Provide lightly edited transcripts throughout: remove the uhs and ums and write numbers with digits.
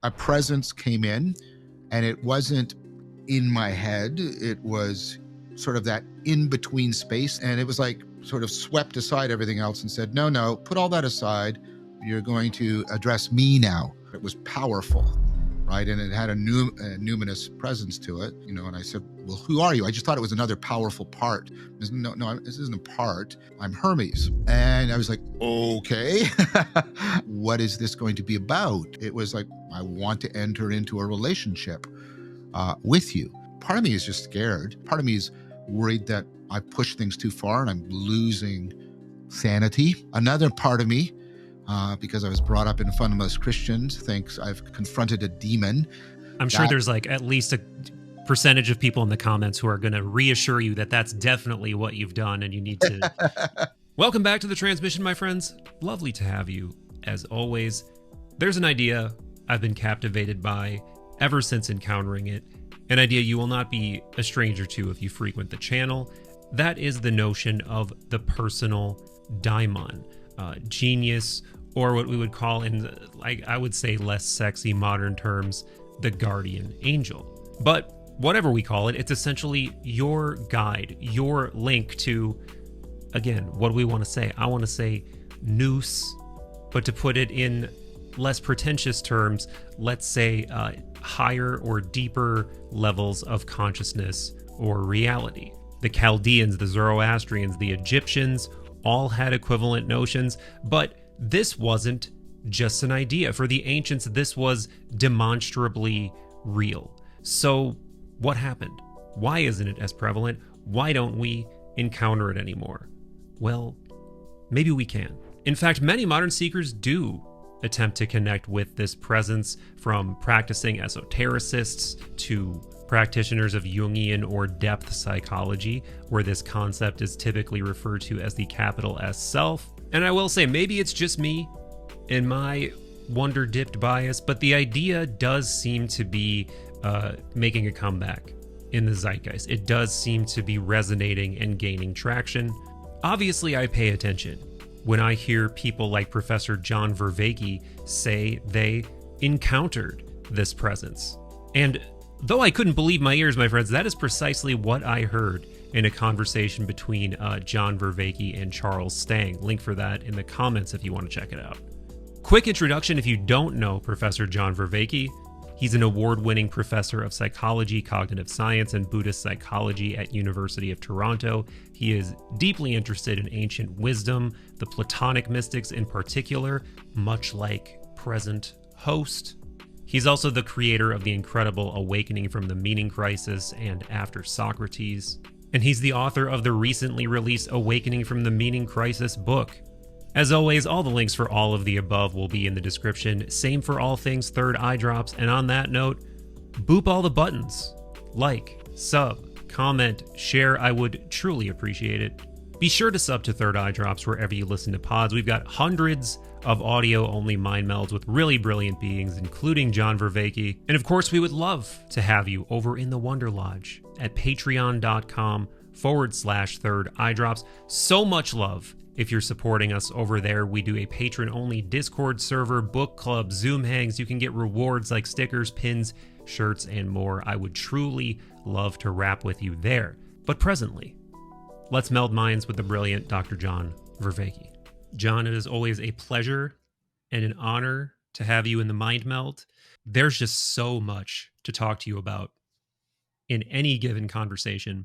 a presence came in, and it wasn't in my head. It was sort of that in-between space, and it was like sort of swept aside everything else and said, no, put all that aside. You're going to address me now. It was powerful, right? And it had a numinous presence to it, and I said, well, who are you? I just thought it was another powerful part. No, this isn't a part. I'm Hermes. And I was like, okay, what is this going to be about? It was like, I want to enter into a relationship with you. Part of me is just scared. Part of me is worried that I push things too far and I'm losing sanity. Another part of me, because I was brought up in fundamentalist Christians, thinks I've confronted a demon. I'm sure there's like at least a percentage of people in the comments who are going to reassure you that that's definitely what you've done and you need to... Welcome back to the transmission, my friends. Lovely to have you, as always. There's an idea I've been captivated by ever since encountering it, an idea you will not be a stranger to if you frequent the channel. That is the notion of the personal daimon, genius, or what we would call in, like, I would say less sexy modern terms, the guardian angel. But whatever we call it, it's essentially your guide, your link to, again, what do we want to say? I want to say nous, but to put it in less pretentious terms, let's say higher or deeper levels of consciousness or reality. The Chaldeans, the Zoroastrians, the Egyptians all had equivalent notions, but this wasn't just an idea. For the ancients, this was demonstrably real. So what happened? Why isn't it as prevalent? Why don't we encounter it anymore? Well, maybe we can. In fact, many modern seekers do attempt to connect with this presence, from practicing esotericists to practitioners of Jungian or depth psychology, where this concept is typically referred to as the capital S self. And I will say, maybe it's just me in my wonder-dipped bias, but the idea does seem to be making a comeback in the zeitgeist. It does seem to be resonating and gaining traction. Obviously, I pay attention when I hear people like Professor John Vervaeke say they encountered this presence. And though I couldn't believe my ears, my friends, that is precisely what I heard in a conversation between John Vervaeke and Charles Stang. Link for that in the comments if you want to check it out. Quick introduction if you don't know Professor John Vervaeke. He's an award-winning professor of psychology, cognitive science, and Buddhist psychology at University of Toronto. He is deeply interested in ancient wisdom, the Platonic mystics in particular, much like present host. He's also the creator of the incredible Awakening from the Meaning Crisis and After Socrates. And he's the author of the recently released Awakening from the Meaning Crisis book. As always, all the links for all of the above will be in the description. Same for all things Third Eye Drops. And on that note, boop all the buttons. Like, sub, comment, share. I would truly appreciate it. Be sure to sub to Third Eye Drops wherever you listen to pods. We've got hundreds of audio-only mind melds with really brilliant beings, including John Vervaeke. And of course, we would love to have you over in the Wonder Lodge at patreon.com/Third Eye Drops. So much love. If you're supporting us over there, we do a patron-only Discord server, book club, Zoom hangs. You can get rewards like stickers, pins, shirts, and more. I would truly love to rap with you there. But presently, let's meld minds with the brilliant Dr. John Vervaeke. John, it is always a pleasure and an honor to have you in the Mind Meld. There's just so much to talk to you about in any given conversation.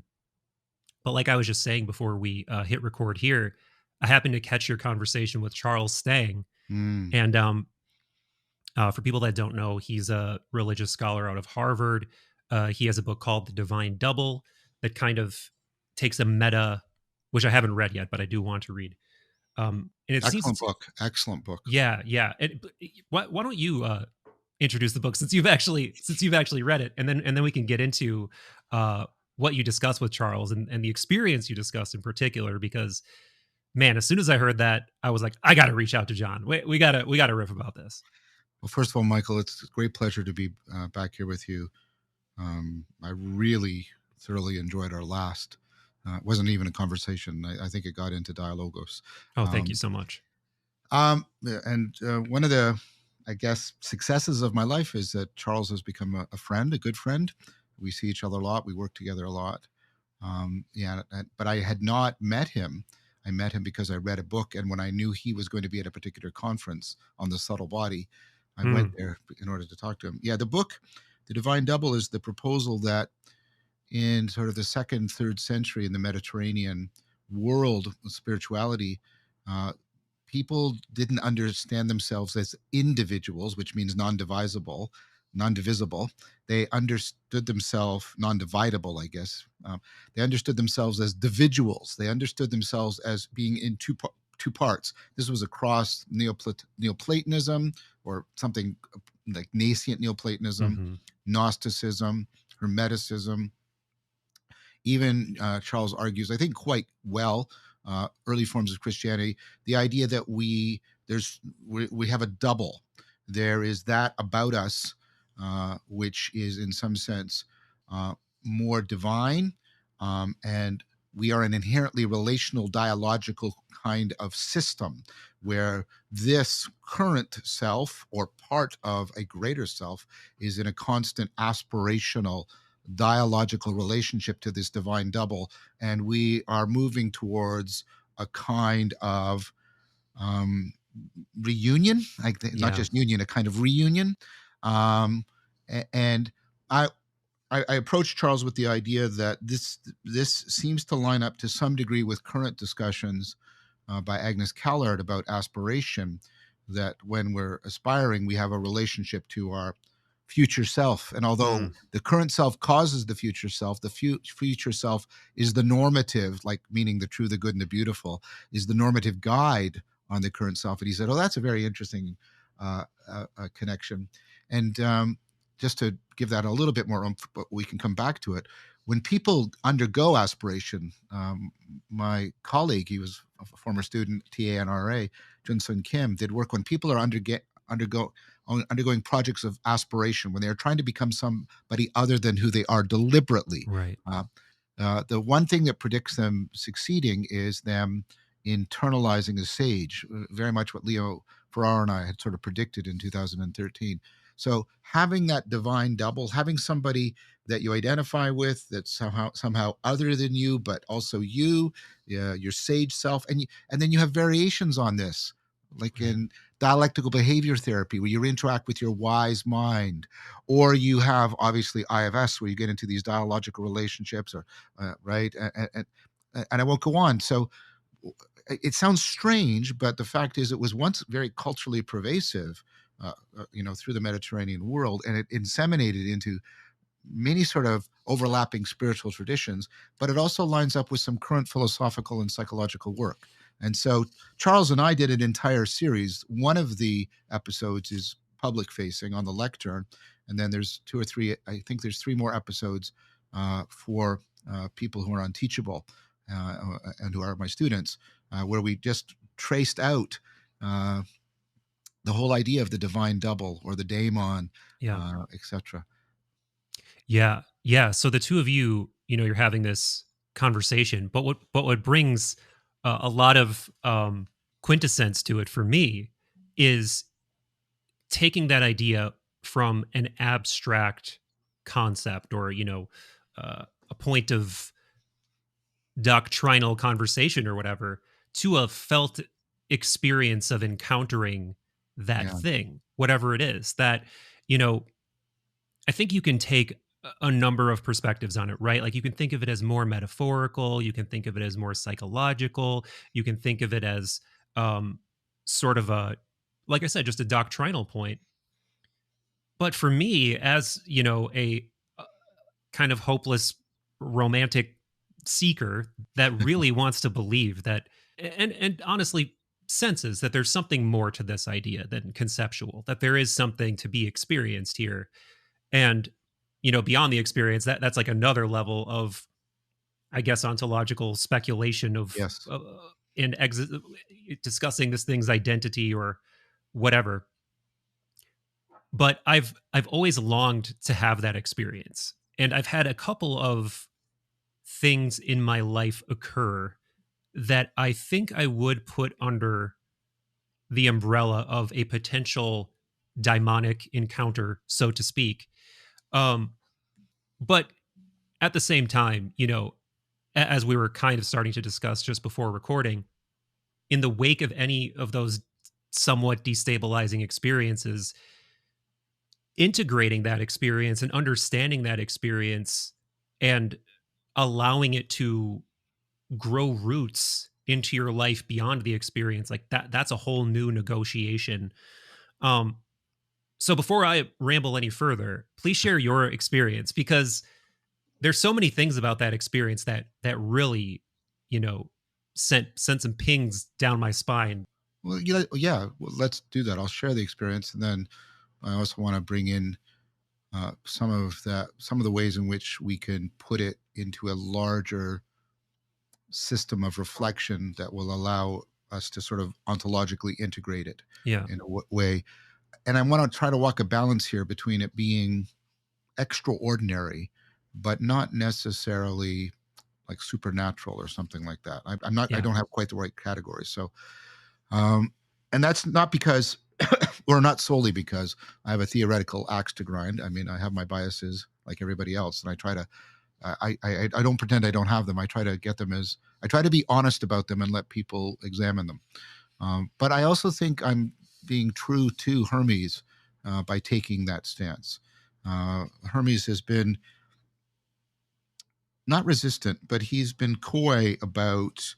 But like I was just saying before we hit record here, I happened to catch your conversation with Charles Stang. And for people that don't know, he's a religious scholar out of Harvard. He has a book called The Divine Double that kind of takes a meta, which I haven't read yet, but I do want to read. And it Excellent book. Yeah. Why don't you introduce the book since you've actually read it, and then we can get into what you discuss with Charles and the experience you discussed in particular, because man, as soon as I heard that, I was like, I got to reach out to John. We got to riff about this. Well, first of all, Michael, it's a great pleasure to be back here with you. I really thoroughly enjoyed our last. It wasn't even a conversation. I think it got into dialogos. Oh, thank you so much. And one of the I guess, successes of my life is that Charles has become a friend, a good friend. We see each other a lot. We work together a lot. Yeah, but I had not met him. I met him because I read a book, and when I knew he was going to be at a particular conference on the subtle body, I went Hmm. there in order to talk to him. Yeah, the book, The Divine Double, is the proposal that in sort of the second, third century in the Mediterranean world of spirituality, uh, people didn't understand themselves as individuals, which means non-divisible. They understood themselves non-dividable, I guess. They understood themselves as individuals. They understood themselves as being in two parts. This was across Neoplatonism, or something like nascent Neoplatonism, Hmm. Gnosticism, Hermeticism. Even Charles argues, I think quite well, early forms of Christianity, the idea that we have a double. There is that about us, which is in some sense uh, more divine, and we are an inherently relational, dialogical kind of system where this current self or part of a greater self is in a constant aspirational dialogical relationship to this divine double, and we are moving towards a kind of um, reunion, like not Yeah. just union, a kind of reunion. Um, and I, I approached Charles with the idea that this seems to line up to some degree with current discussions by Agnes Callard about aspiration. That when we're aspiring, we have a relationship to our future self, and although Mm. the current self causes the future self, the future self is the normative, like meaning the true, the good, and the beautiful, is the normative guide on the current self. And he said, "Oh, that's a very interesting connection." And just to give that a little bit more oomph, but we can come back to it. When people undergo aspiration, my colleague, he was a former student, TANRA, Junsun Kim, did work when people are undergoing projects of aspiration, when they're trying to become somebody other than who they are deliberately. Right. Uh, the one thing that predicts them succeeding is them internalizing a sage, very much what Leo Ferraro and I had sort of predicted in 2013. So having that divine double, having somebody that you identify with that's somehow other than you, but also you, your sage self, and then you have variations on this, like Right. in dialectical behavior therapy, where you interact with your wise mind, or you have obviously IFS, where you get into these dialogical relationships, or right, and I won't go on. So it sounds strange, but the fact is, it was once very culturally pervasive, through the Mediterranean world, and it inseminated into many sort of overlapping spiritual traditions, but it also lines up with some current philosophical and psychological work. And so Charles and I did an entire series. One of the episodes is public facing on the lectern, and then there's two or three, I think there's three more episodes for people who are unteachable and who are my students, where we just traced out uh, the whole idea of the divine double or the daemon, Yeah. etc. Yeah. Yeah. So the two of you, you're having this conversation, but what brings a lot of quintessence to it for me is taking that idea from an abstract concept, or a point of doctrinal conversation or whatever, to a felt experience of encountering that Yeah. thing, whatever it is. That, you know I think you can take a number of perspectives on it, right? Like, you can think of it as more metaphorical, you can think of it as more psychological, you can think of it as um sort of a, like I said, just a doctrinal point. But for me, as a kind of hopeless romantic seeker that really wants to believe that, and honestly senses that there's something more to this idea than conceptual, that there is something to be experienced here. And beyond the experience, that's like another level of, I guess, ontological speculation of Yes. discussing this thing's identity or whatever. But I've always longed to have that experience, and I've had a couple of things in my life occur that I think I would put under the umbrella of a potential daimonic encounter, so to speak. Um, but at the same time, as we were kind of starting to discuss just before recording, in the wake of any of those somewhat destabilizing experiences, integrating that experience and understanding that experience and allowing it to grow roots into your life beyond the experience, like that's a whole new negotiation. um so before I ramble any further, please share your experience, because there's so many things about that experience that really, you know sent some pings down my spine. Well, yeah. Well, let's do that. I'll share the experience, and then I also want to bring in some of the ways in which we can put it into a larger system of reflection that will allow us to sort of ontologically integrate it Yeah. in a way. And I want to try to walk a balance here between it being extraordinary, but not necessarily like supernatural or something like that. I'm not. I Yeah. don't have quite the right category. So, um, and that's not because, or not solely because I have a theoretical axe to grind. I mean, I have my biases like everybody else, and I try to. I don't pretend I don't have them. I try to get them as I try to be honest about them and let people examine them. But I also think I'm being true to Hermes by taking that stance. Hermes has been not resistant, but he's been coy about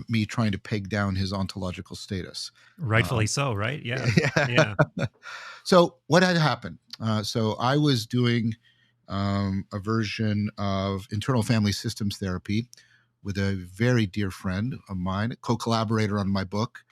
me trying to peg down his ontological status. Rightfully so, right? Yeah. Yeah. Yeah. So what had happened? So I was doing a version of internal family systems therapy with a very dear friend of mine, a co-collaborator on my book,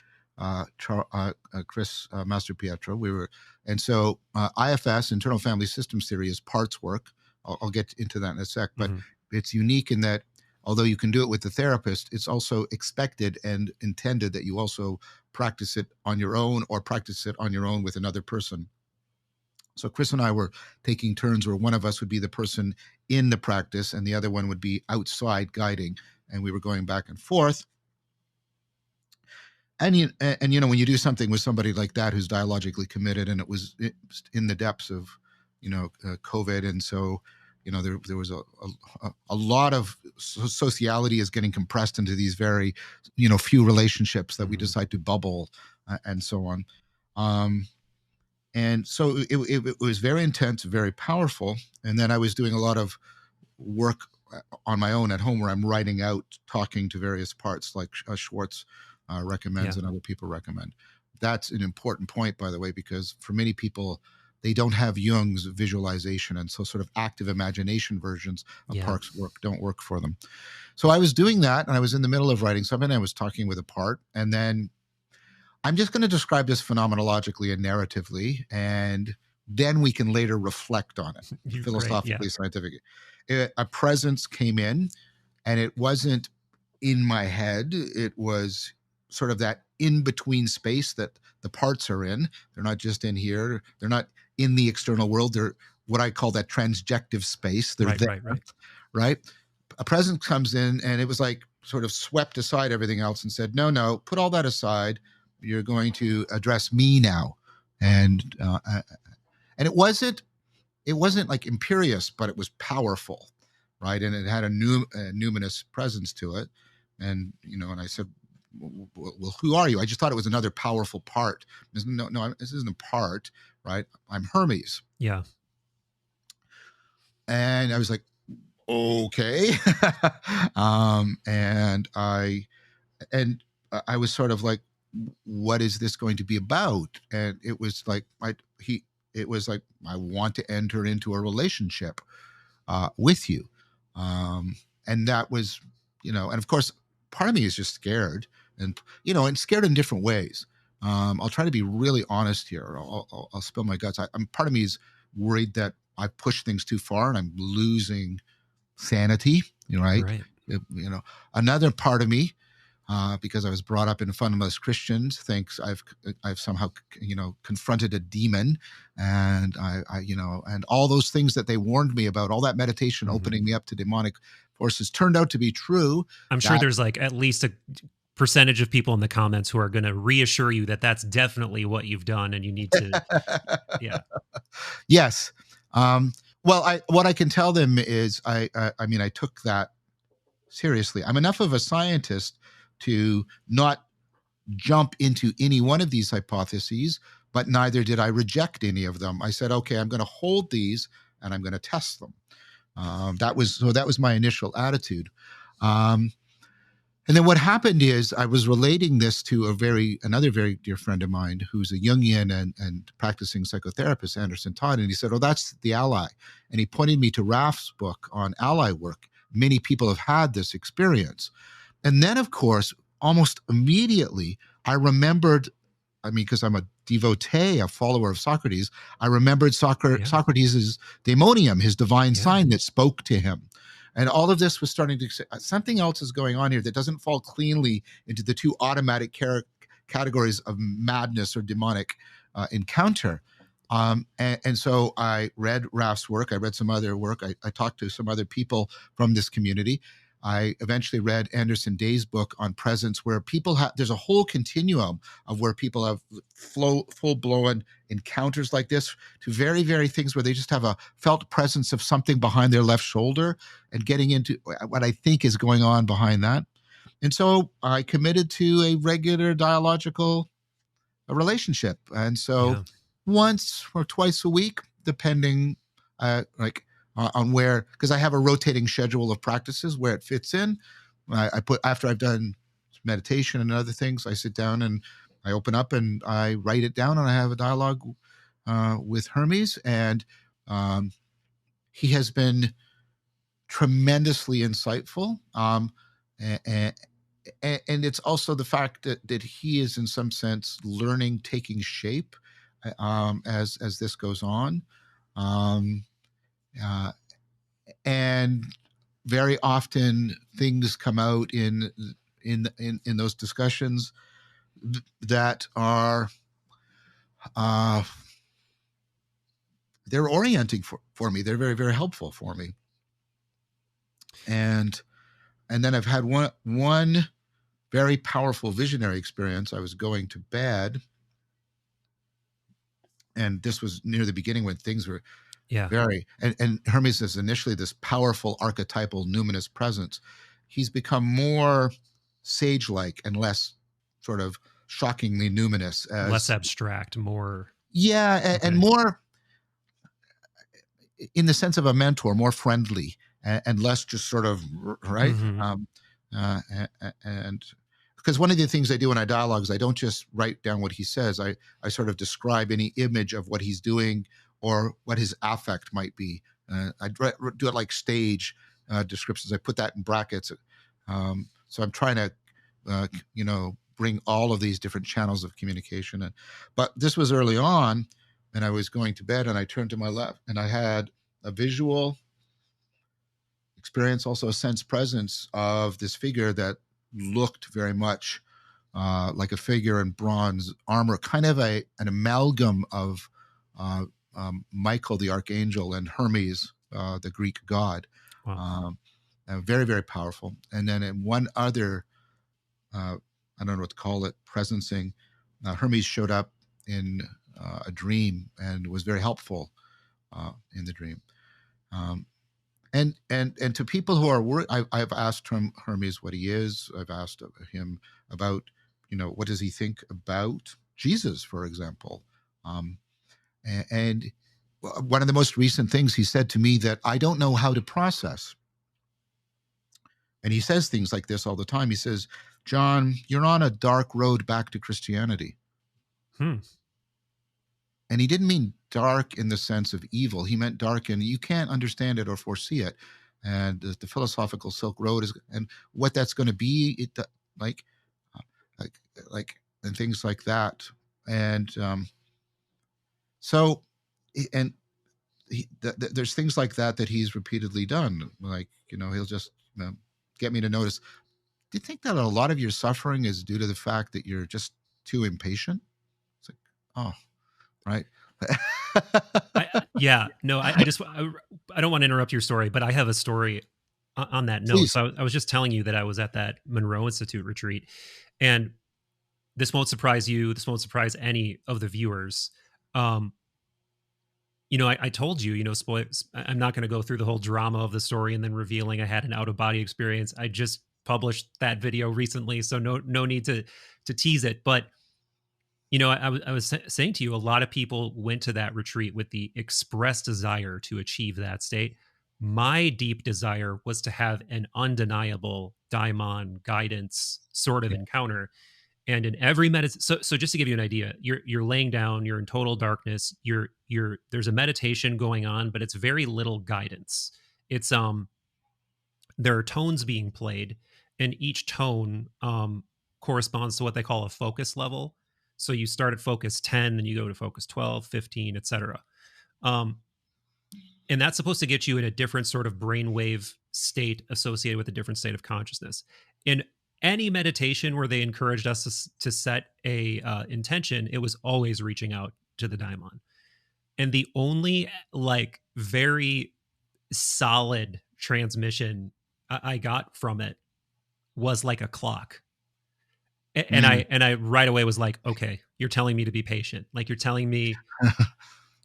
Chris Master Pietro. And so IFS, internal family systems theory, is parts work. I'll get into that in a sec, but Mhm. it's unique in that although you can do it with the therapist, it's also expected and intended that you also practice it on your own or practice it on your own with another person. So Chris and I were taking turns where one of us would be the person in the practice and the other one would be outside guiding, and we were going back and forth. And when you do something with somebody like that who's dialogically committed, and it was in the depths of COVID, and so there was a lot of sociality is getting compressed into these very few relationships that we Mhm. decide to bubble and so on. Um, and so it was very intense, very powerful. And then I was doing a lot of work on my own at home where I'm writing out, talking to various parts, like Schwartz recommends Yeah. and other people recommend. That's an important point, by the way, because for many people, they don't have Jung's visualization. And so sort of active imagination versions of Yeah. Park's work don't work for them. So I was doing that and I was in the middle of writing something. I was talking with a part, and then I'm just going to describe this phenomenologically and narratively, and then we can later reflect on it You're great. Yeah. philosophically, scientifically. A presence came in, and it wasn't in my head. It was sort of that in between space that the parts are in. They're not just in here, they're not in the external world. They're what I call that transjective space. They're Right. there, Right. Right. right? A presence comes in, and it was like sort of swept aside everything else and said, no, no, put all that aside. You're going to address me now. And it wasn't like imperious, but it was powerful, right? And it had a numinous presence to it. And I said, well, who are you? I just thought it was another powerful part. No, no, this isn't a part, right? I'm Hermes. Yeah. And I was like, okay. And I was sort of like, what is this going to be about? And it was like, it was like, I want to enter into a relationship with you. Um, and that was, and of course, part of me is just scared, and scared in different ways. I'll try to be really honest here. I'll spill my guts. I'm part of me is worried that I push things too far and I'm losing sanity, right? Right. Another part of me, because I was brought up in fundamentalist Christians, thinks I've somehow confronted a demon, and and all those things that they warned me about, all that meditation Mhm. opening me up to demonic forces turned out to be true. I'm sure That there's like at least a percentage of people in the comments who are going to reassure you that that's definitely what you've done and you need to, yeah. Yes. Well, what I can tell them is I mean, I took that seriously. I'm enough of a scientist to not jump into any one of these hypotheses, but neither did I reject any of them. I said, okay, I'm going to hold these and I'm going to test them. That was my initial attitude. And then what happened is I was relating this to another very dear friend of mine who's a Jungian and practicing psychotherapist, Anderson Todd. And he said, oh, that's the ally. And he pointed me to Raff's book on ally work. Many people have had this experience. And then, of course, almost immediately, I remembered, I mean, because I'm a devotee, a follower of Socrates, I remembered Socrates' daimonium, his divine sign that spoke to him. And all of this was starting to say something else is going on here that doesn't fall cleanly into the two automatic categories of madness or demonic encounter. And so I read Raff's work. I read some other work. I talked to some other people from this community. I eventually read Anderson Day's book on presence, where people have, there's a whole continuum of where people have full-blown encounters like this to very, very things where they just have a felt presence of something behind their left shoulder and getting into what I think is going on behind that. And so I committed to a regular dialogical relationship. And so once or twice a week, depending on where, because I have a rotating schedule of practices where it fits in. I put, after I've done meditation and other things, I sit down and I open up and I write it down and I have a dialogue with Hermes. And he has been tremendously insightful. And it's also the fact that he is in some sense learning, taking shape as this goes on. And very often things come out in those discussions that are they're orienting for me. They're very, very helpful for me. And then I've had one very powerful visionary experience. I was going to bed, and this was near the beginning when things were very, and Hermes is initially this powerful archetypal numinous presence. He's become more sage-like and less sort of shockingly numinous, less abstract, more and more in the sense of a mentor, more friendly and less just sort of right. And because one of the things I do when I dialogue is I don't just write down what he says. I sort of describe any image of what he's doing or what his affect might be. I do it like stage descriptions. I put that in brackets. So I'm trying to, bring all of these different channels of communication. But this was early on, and I was going to bed, and I turned to my left, and I had a visual experience, also a sense presence of this figure that looked very much like a figure in bronze armor, kind of an amalgam of Michael the archangel and Hermes, the Greek god. Wow. Very, very powerful. And then in one other, I don't know what to call it, presencing, Hermes showed up in a dream and was very helpful in the dream. And to people who are worried, I've asked Hermes what he is. I've asked him about, what does he think about Jesus, for example. And one of the most recent things he said to me that I don't know how to process. And he says things like this all the time. He says, John, you're on a dark road back to Christianity. And he didn't mean dark in the sense of evil. He meant dark and you can't understand it or foresee it. And the philosophical Silk Road is, and what that's going to be, like, and things like that. And so, and there's things like that he's repeatedly done. Like, he'll just get me to notice, do you think that a lot of your suffering is due to the fact that you're just too impatient? It's like, oh, right. I don't want to interrupt your story, but I have a story on that note. Please. So I was just telling you that I was at that Monroe Institute retreat, And this won't surprise you. This won't surprise any of the viewers. Um, I told you, I'm not going to go through the whole drama of the story and then revealing I had an out of body experience. I just published that video recently, so no need to tease it. But I was saying to you, a lot of people went to that retreat with the express desire to achieve that state. My deep desire was to have an undeniable daimon guidance sort of Yeah. encounter. And in every meditation, so just to give you an idea, you're laying down, you're in total darkness, you're there's a meditation going on, but it's very little guidance. It's there are tones being played, and each tone corresponds to what they call a focus level. So you start at focus 10, then you go to focus 12, 15, etc. Um, and that's supposed to get you in a different sort of brainwave state associated with a different state of consciousness. In any meditation where they encouraged us to set a intention, it was always reaching out to the daimon. And the only like very solid transmission I got from it was like a clock. And Mm. I right away was like, okay, you're telling me to be patient. Like you're telling me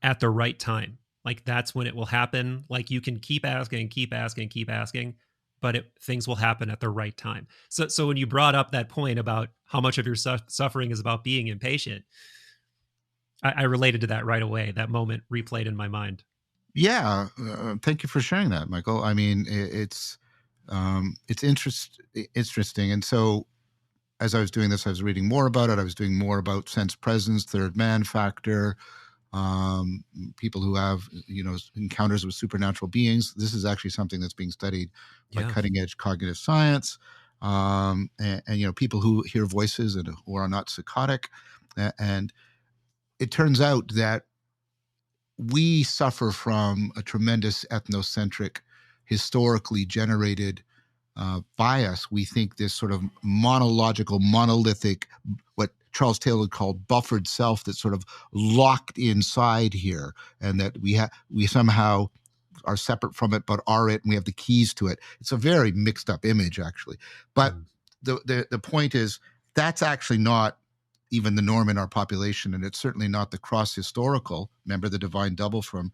at the right time. Like that's when it will happen. Like you can keep asking, keep asking, keep asking, but things will happen at the right time. So when you brought up that point about how much of your suffering is about being impatient, I related to that right away. That moment replayed in my mind. Yeah, thank you for sharing that, Michael. I mean, it's interesting, and so as I was doing this, I was reading more about it. I was doing more about sense presence, third man factor, um, people who have encounters with supernatural beings. This is actually something that's being studied by Yeah. cutting edge cognitive science, and people who hear voices and who are not psychotic, and it turns out that we suffer from a tremendous ethnocentric, historically generated bias. We think this sort of monological, monolithic, what Charles Taylor called buffered self, that's sort of locked inside here, and that we somehow are separate from it, but are it, and we have the keys to it. It's a very mixed up image, actually. But Mm. the point is that's actually not even the norm in our population, and it's certainly not the cross historical. Remember the divine double from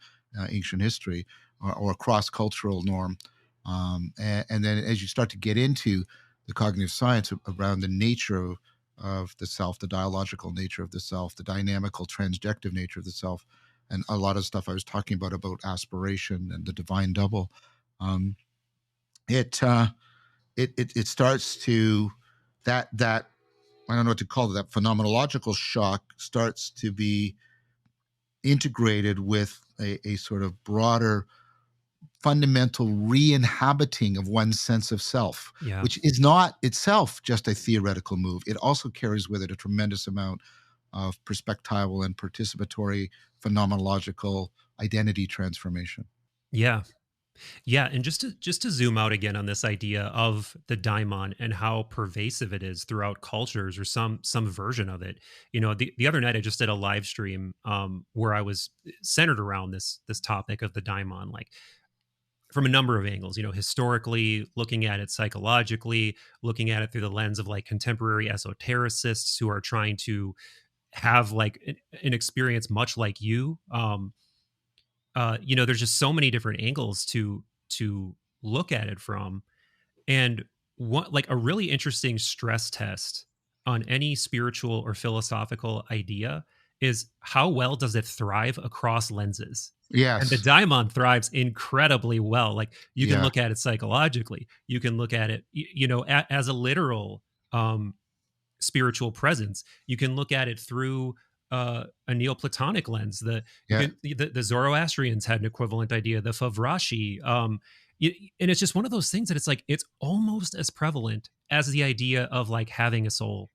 ancient history, or cross cultural norm. And then as you start to get into the cognitive science around the nature of the self, the dialogical nature of the self, the dynamical transjective nature of the self, and a lot of stuff I was talking about aspiration and the divine double, um, it, it starts to that I don't know what to call it, that phenomenological shock starts to be integrated with a sort of broader fundamental re-inhabiting of one's sense of self, Yeah. which is not itself just a theoretical move. It also carries with it a tremendous amount of perspectival and participatory phenomenological identity transformation. Yeah. Yeah, and just to zoom out again on this idea of the daimon and how pervasive it is throughout cultures or some version of it. The other night I just did a live stream where I was centered around this topic of the daimon, like from a number of angles, historically, looking at it psychologically, looking at it through the lens of like contemporary esotericists who are trying to have like an experience much like you. There's just so many different angles to look at it from. And what like a really interesting stress test on any spiritual or philosophical idea is how well does it thrive across lenses? And the Yes. daimon thrives incredibly well. Like you can Yeah. look at it psychologically, you can look at it, as a literal um, spiritual presence. You can look at it through a Neoplatonic lens. Yeah. The Zoroastrians had an equivalent idea. The Favrashi, and it's just one of those things that it's like it's almost as prevalent as the idea of like having a soul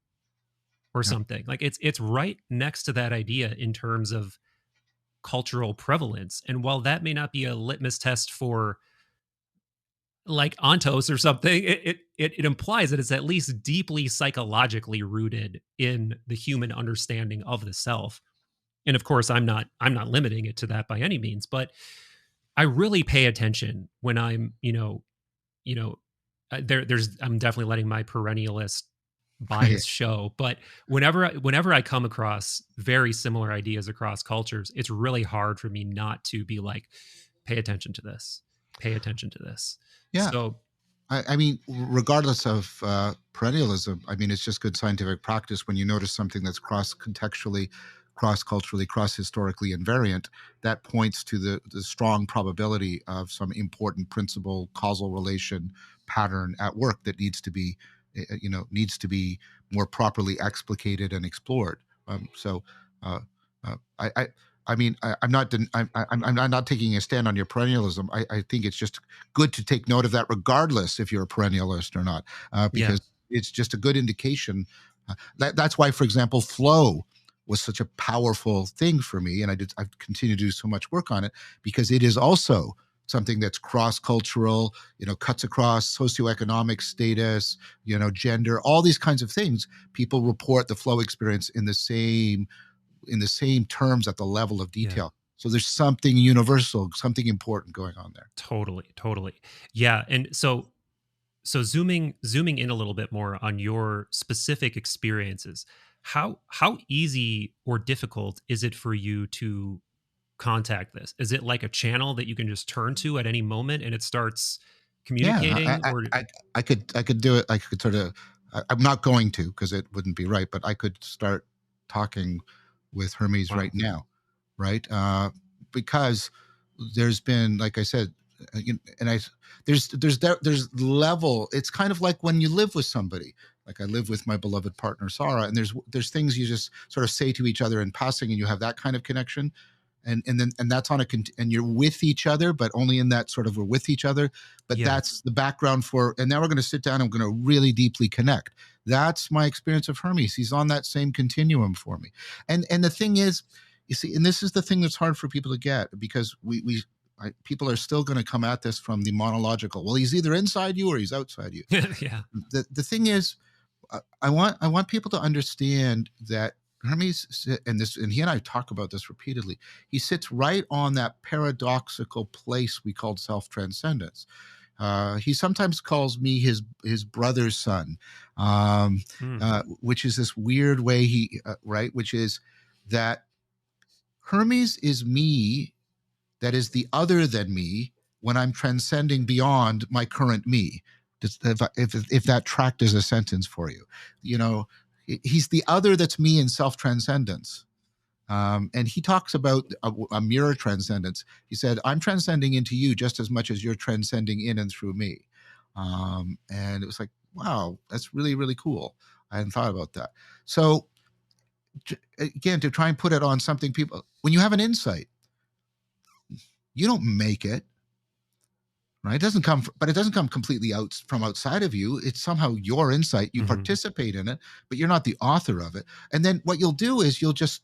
or Yeah. something. Like it's right next to that idea in terms of cultural prevalence. And while that may not be a litmus test for like ontos or something, it implies that it's at least deeply psychologically rooted in the human understanding of the self. And of course, I'm not limiting it to that by any means, but I really pay attention when I'm, you know, I'm definitely letting my perennialist bias show. But whenever I come across very similar ideas across cultures, it's really hard for me not to be like, pay attention to this, pay attention to this. Yeah. So I mean, regardless of perennialism, I mean, it's just good scientific practice when you notice something that's cross contextually, cross culturally, cross historically invariant. That points to the strong probability of some important principle, causal relation pattern at work that needs to be, needs to be more properly explicated and explored. So, I mean, I'm not, I'm not taking a stand on your perennialism. I think it's just good to take note of that, regardless if you're a perennialist or not, yeah, because it's just a good indication. That's why, for example, flow was such a powerful thing for me, and I've continued to do so much work on it because it is also something that's cross-cultural, cuts across socioeconomic status, gender, all these kinds of things. People report the flow experience in the same terms at the level of yeah. detail. So there's something universal, something important going on there. Totally, totally. Yeah, and so zooming in a little bit more on your specific experiences, how easy or difficult is it for you to contact this? Is it like a channel that you can just turn to at any moment and it starts Yeah, communicating, or I could do it. I could sort of. I'm not going to because it wouldn't be right. But I could start talking with Hermes right wow. now, right? Because there's been, like I said, and there's level. It's kind of like when you live with somebody. Like I live with my beloved partner Sarah, and there's things you just sort of say to each other in passing, and you have that kind of connection. And that's on and you're with each other, but only in that sort of we're with each other. But Yeah. that's the background for. And now we're going to sit down and we're going to really deeply connect. That's my experience of Hermes. He's on that same continuum for me. And the thing is, you see, and this is the thing that's hard for people to get because people are still going to come at this from the monological. Well, he's either inside you or he's outside you. Yeah. The thing is, I want people to understand that Hermes and he and I talk about this repeatedly. He sits right on that paradoxical place we called self transcendence. He sometimes calls me his brother's son, Mm, which is this weird way right, which is that Hermes is me that is the other than me when I'm transcending beyond my current me. If that tracked as a sentence for you, you know, he's the other that's me in self transcendence. And he talks about a mirror transcendence. He said, I'm transcending into you just as much as you're transcending in and through me. And it was like, wow, that's really, really cool. I hadn't thought about that. So, again, to try and put it on something when you have an insight, you don't make it, right? It doesn't come, but it doesn't come completely out from outside of you. It's somehow your insight. You mhm. participate in it, but you're not the author of it. And then what you'll do is you'll just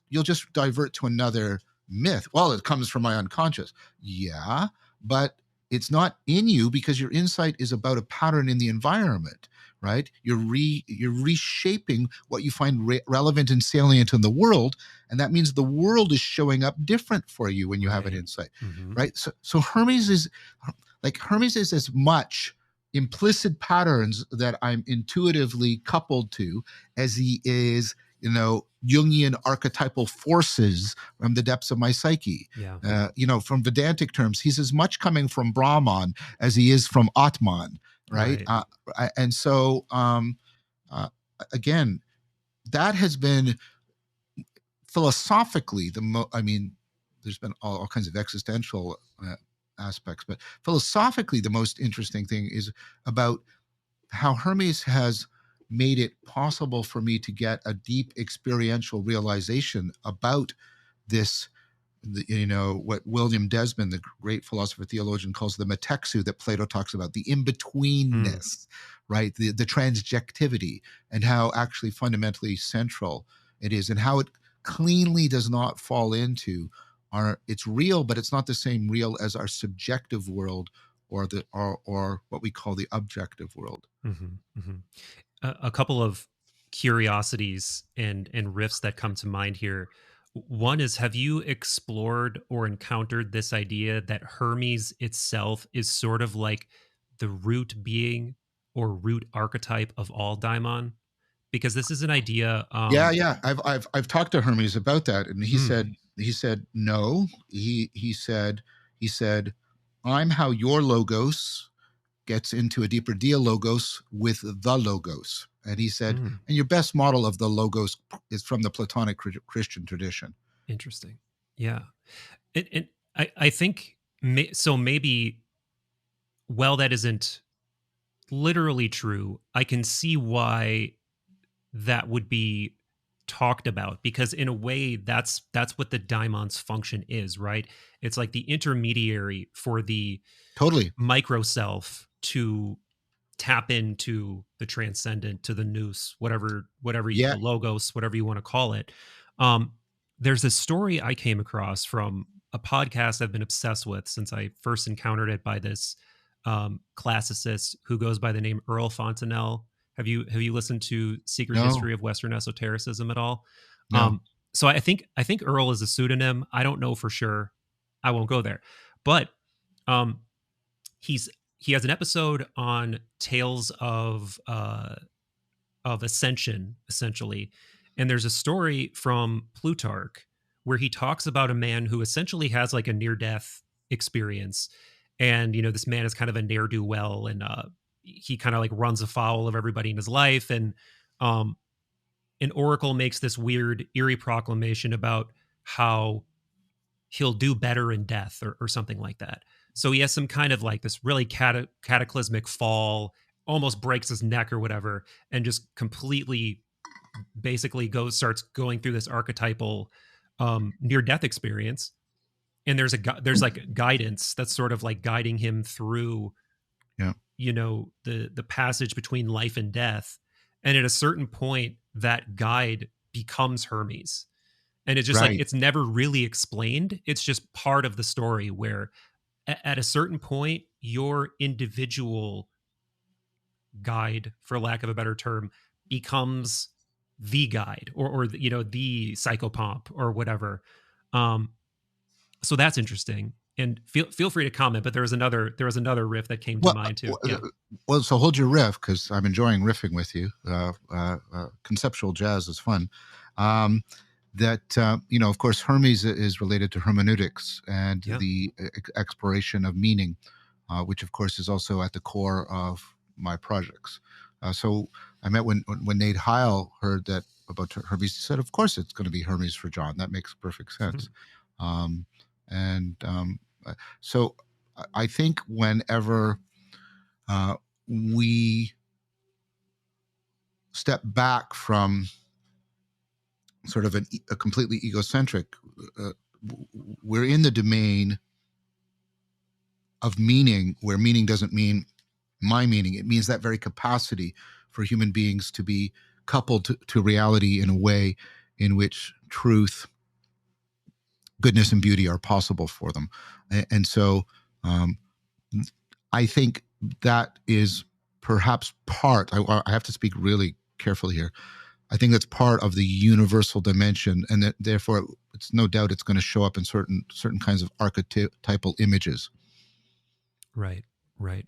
divert to another myth. Well, it comes from my unconscious. Yeah, but it's not in you because your insight is about a pattern in the environment, right? You're reshaping what you find relevant and salient in the world, and that means the world is showing up different for you when you have an Right. insight, Mhm. right? So Hermes is as much implicit patterns that I'm intuitively coupled to as he is, Jungian archetypal forces from the depths of my psyche. Yeah. From Vedantic terms, he's as much coming from Brahman as he is from Atman, right? Right. And so, uh, again, that has been philosophically I mean, there's been all kinds of existential aspects, but philosophically, the most interesting thing is about how Hermes has made it possible for me to get a deep experiential realization about this, what William Desmond, the great philosopher theologian, calls the metexu that Plato talks about, the Mm. in-betweenness, right? The transjectivity, and how actually fundamentally central it is, and how it cleanly does not fall into it's real, but it's not the same real as our subjective world or what we call the objective world. Mhm. Mhm. A couple of curiosities and riffs that come to mind here. One is, have you explored or encountered this idea that Hermes itself is sort of like the root being or root archetype of all daimon? because this is an idea. Yeah, yeah. I've talked to Hermes about that, and Hmm, he said no. He said, I'm how your logos gets into a deeper deal logos with the logos. And he said, hmm, and your best model of the logos is from the Platonic Christian tradition. interesting. Yeah, it I think so. Maybe, well, that isn't literally true. I can see why that would be talked about, because in a way that's what the daimon's function is, right? It's like the intermediary for the Totally. micro self to tap into the transcendent, to the nous, Yeah. the logos, whatever you want to call it. um there's a story I came across from a podcast I've been obsessed with since I first encountered it, by this classicist who goes by the name Earl Fontenelle. Have you listened to Secret No, History of Western Esotericism at all? no. um so I think Earl is a pseudonym. I don't know for sure. I won't go there. But um he's he has an episode on tales of ascension, essentially. And there's a story from Plutarch where he talks about a man who essentially has like a near death experience. And, this man is kind of a ne'er do well. And he kind of like runs afoul of everybody in his life. And um, an oracle makes this weird, eerie proclamation about how he'll do better in death, or something like that. So he has some kind of like this really cataclysmic fall, almost breaks his neck or whatever, and just completely basically starts going through this archetypal near death experience. And there's like guidance that's sort of like guiding him through, Yeah. the passage between life and death. And at a certain point, that guide becomes Hermes. And it's just like, Right. it's never really explained. It's just part of the story where at a certain point, your individual guide, for lack of a better term, becomes the guide, or the psychopomp or whatever. Um, so that's interesting. And feel free to comment. But there was another riff that came to Well, mind too. Yeah. so hold your riff because I'm enjoying riffing with you. Conceptual jazz is fun. Um, of course, Hermes is related to hermeneutics and Yeah. the exploration of meaning, which of course is also at the core of my projects. So I met when Nate Heil heard that about Hermes, he said, "Of course, it's going to be Hermes for John. That makes perfect sense." Um, and so I think whenever we step back from sort of a completely egocentric, uh, we're in the domain of meaning, where meaning doesn't mean my meaning. It means that very capacity for human beings to be coupled to reality in a way in which truth, goodness, and beauty are possible for them. And so um, I think that is perhaps part, I have to speak really carefully here. I think that's part of the universal dimension, and that therefore it's no doubt it's going to show up in certain kinds of archetypal images. Right. Right.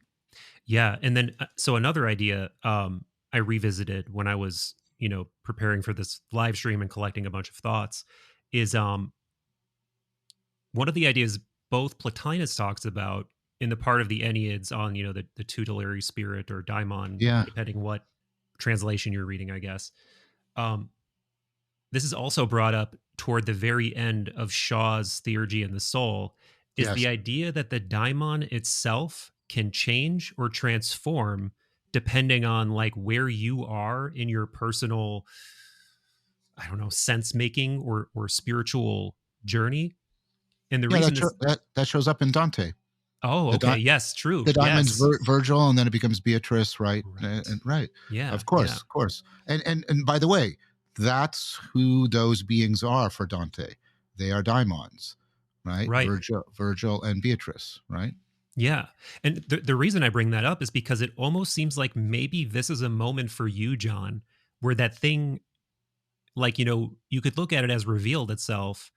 Yeah. And then, so another idea I revisited when I was, preparing for this live stream and collecting a bunch of thoughts is one of the ideas both Plotinus talks about in the part of the Enneads on, the tutelary spirit, or daimon, Yeah. depending what translation you're reading, I guess. Um, this is also brought up toward the very end of Shaw's Theurgy and the Soul, is Yes. the idea that the daimon itself can change or transform depending on like where you are in your personal, I don't know, sense making or spiritual journey. And the Yeah. reason this That shows up in Dante. Oh, The okay. di- Yes, true. the diamond's Yes. Virgil, and then it becomes Beatrice, right? Right. Right. Yeah, yeah. Of course. And by the way, that's who those beings are for Dante. They are daimons, right? Right. Virgil, and Beatrice, right? Yeah. And the reason I bring that up is because it almost seems like maybe this is a moment for you, John, where that thing, like, you could look at it as revealed itself,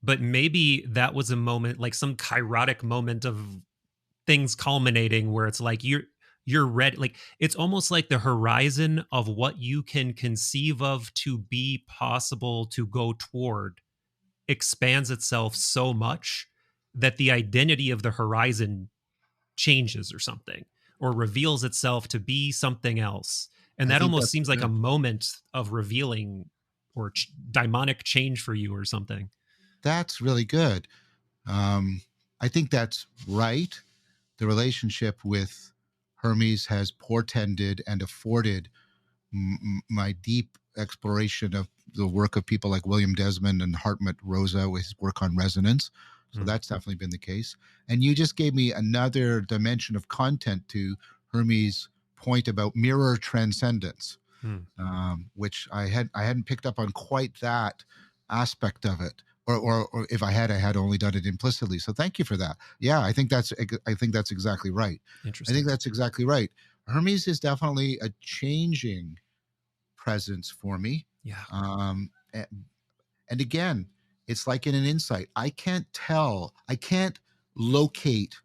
but maybe that was a moment, like some kairotic moment of things culminating, where it's like you're ready. Like, it's almost like the horizon of what you can conceive of to be possible to go toward expands itself so much that the identity of the horizon changes or something, or reveals itself to be something else. And I that think almost that's seems like a good. moment of revealing or daimonic change for you or something. That's really good. Um, I think that's right. The relationship with Hermes has portended and afforded my deep exploration of the work of people like William Desmond and Hartmut Rosa with his work on resonance. So Mm. that's definitely been the case. And you just gave me another dimension of content to Hermes' point about mirror transcendence, Mm. which I hadn't picked up on quite that aspect of it. Or if I had only done it implicitly. So thank you for that. Yeah, I think that's exactly right. I think Interesting. that's exactly right. Hermes is definitely a changing presence for me. Yeah. And again, it's like in an insight. I can't locate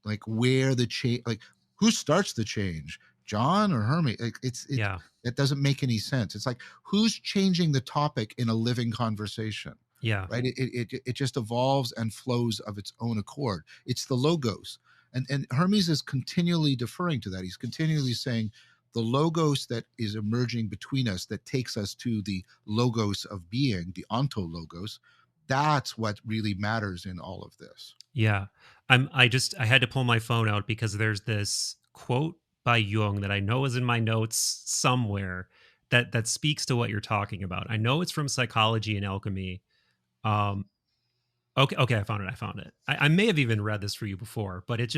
like where the change, like who starts the change, John or Hermes. Like Yeah. it doesn't make any sense. It's like who's changing the topic in a living conversation, Yeah. right? It just evolves and flows of its own accord. It's the logos, and Hermes is continually deferring to that. He's continually saying the logos that is emerging between us, that takes us to the logos of being, the ontologos. That's what really matters in all of this. Yeah. I had to pull my phone out because there's this quote by Jung that I know is in my notes somewhere that speaks to what you're talking about. I know it's from Psychology and Alchemy. Um okay, I found it. I may have even read this for you before, but it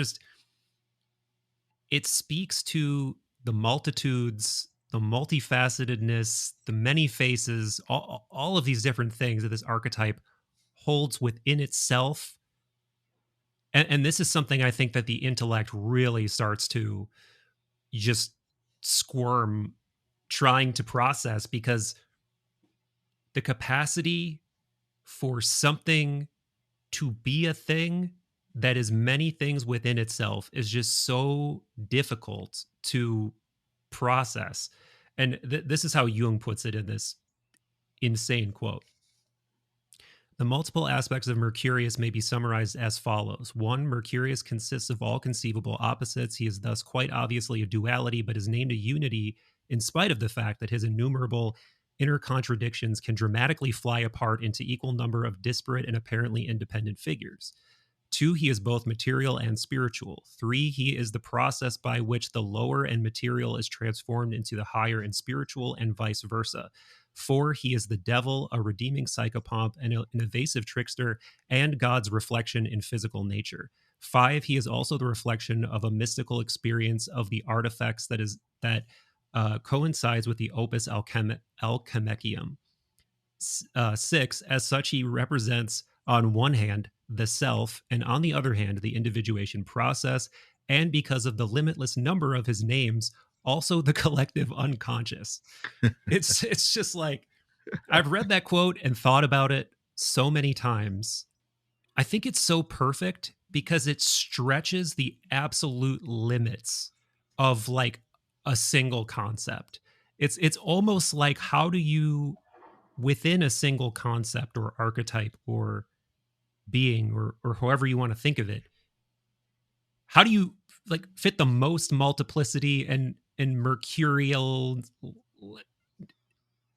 speaks to the multitudes, the multifacetedness, the many faces, all of these different things that this archetype holds within itself. And this is something I think that the intellect really starts to just squirm trying to process, because the capacity for something to be a thing that is many things within itself is just so difficult to process. And this is how Jung puts it in this insane quote. The multiple aspects of Mercurius may be summarized as follows. One, Mercurius consists of all conceivable opposites. He is thus quite obviously a duality, but is named a unity in spite of the fact that his innumerable inner contradictions can dramatically fly apart into equal number of disparate and apparently independent figures. Two, he is both material and spiritual. Three, he is the process by which the lower and material is transformed into the higher and spiritual, and vice versa. Four, he is the devil, a redeeming psychopomp, and an evasive trickster, and God's reflection in physical nature. Five, he is also the reflection of a mystical experience of the artifacts that coincides with the opus alchemicium. Six, as such, he represents, on one hand, the self, and on the other hand, the individuation process, and because of the limitless number of his names, also the collective unconscious. It's just like, I've read that quote and thought about it so many times. I think it's so perfect because it stretches the absolute limits of like a single concept. It's almost like, how do you, within a single concept or archetype or being, or however you want to think of it, how do you like fit the most multiplicity and mercurial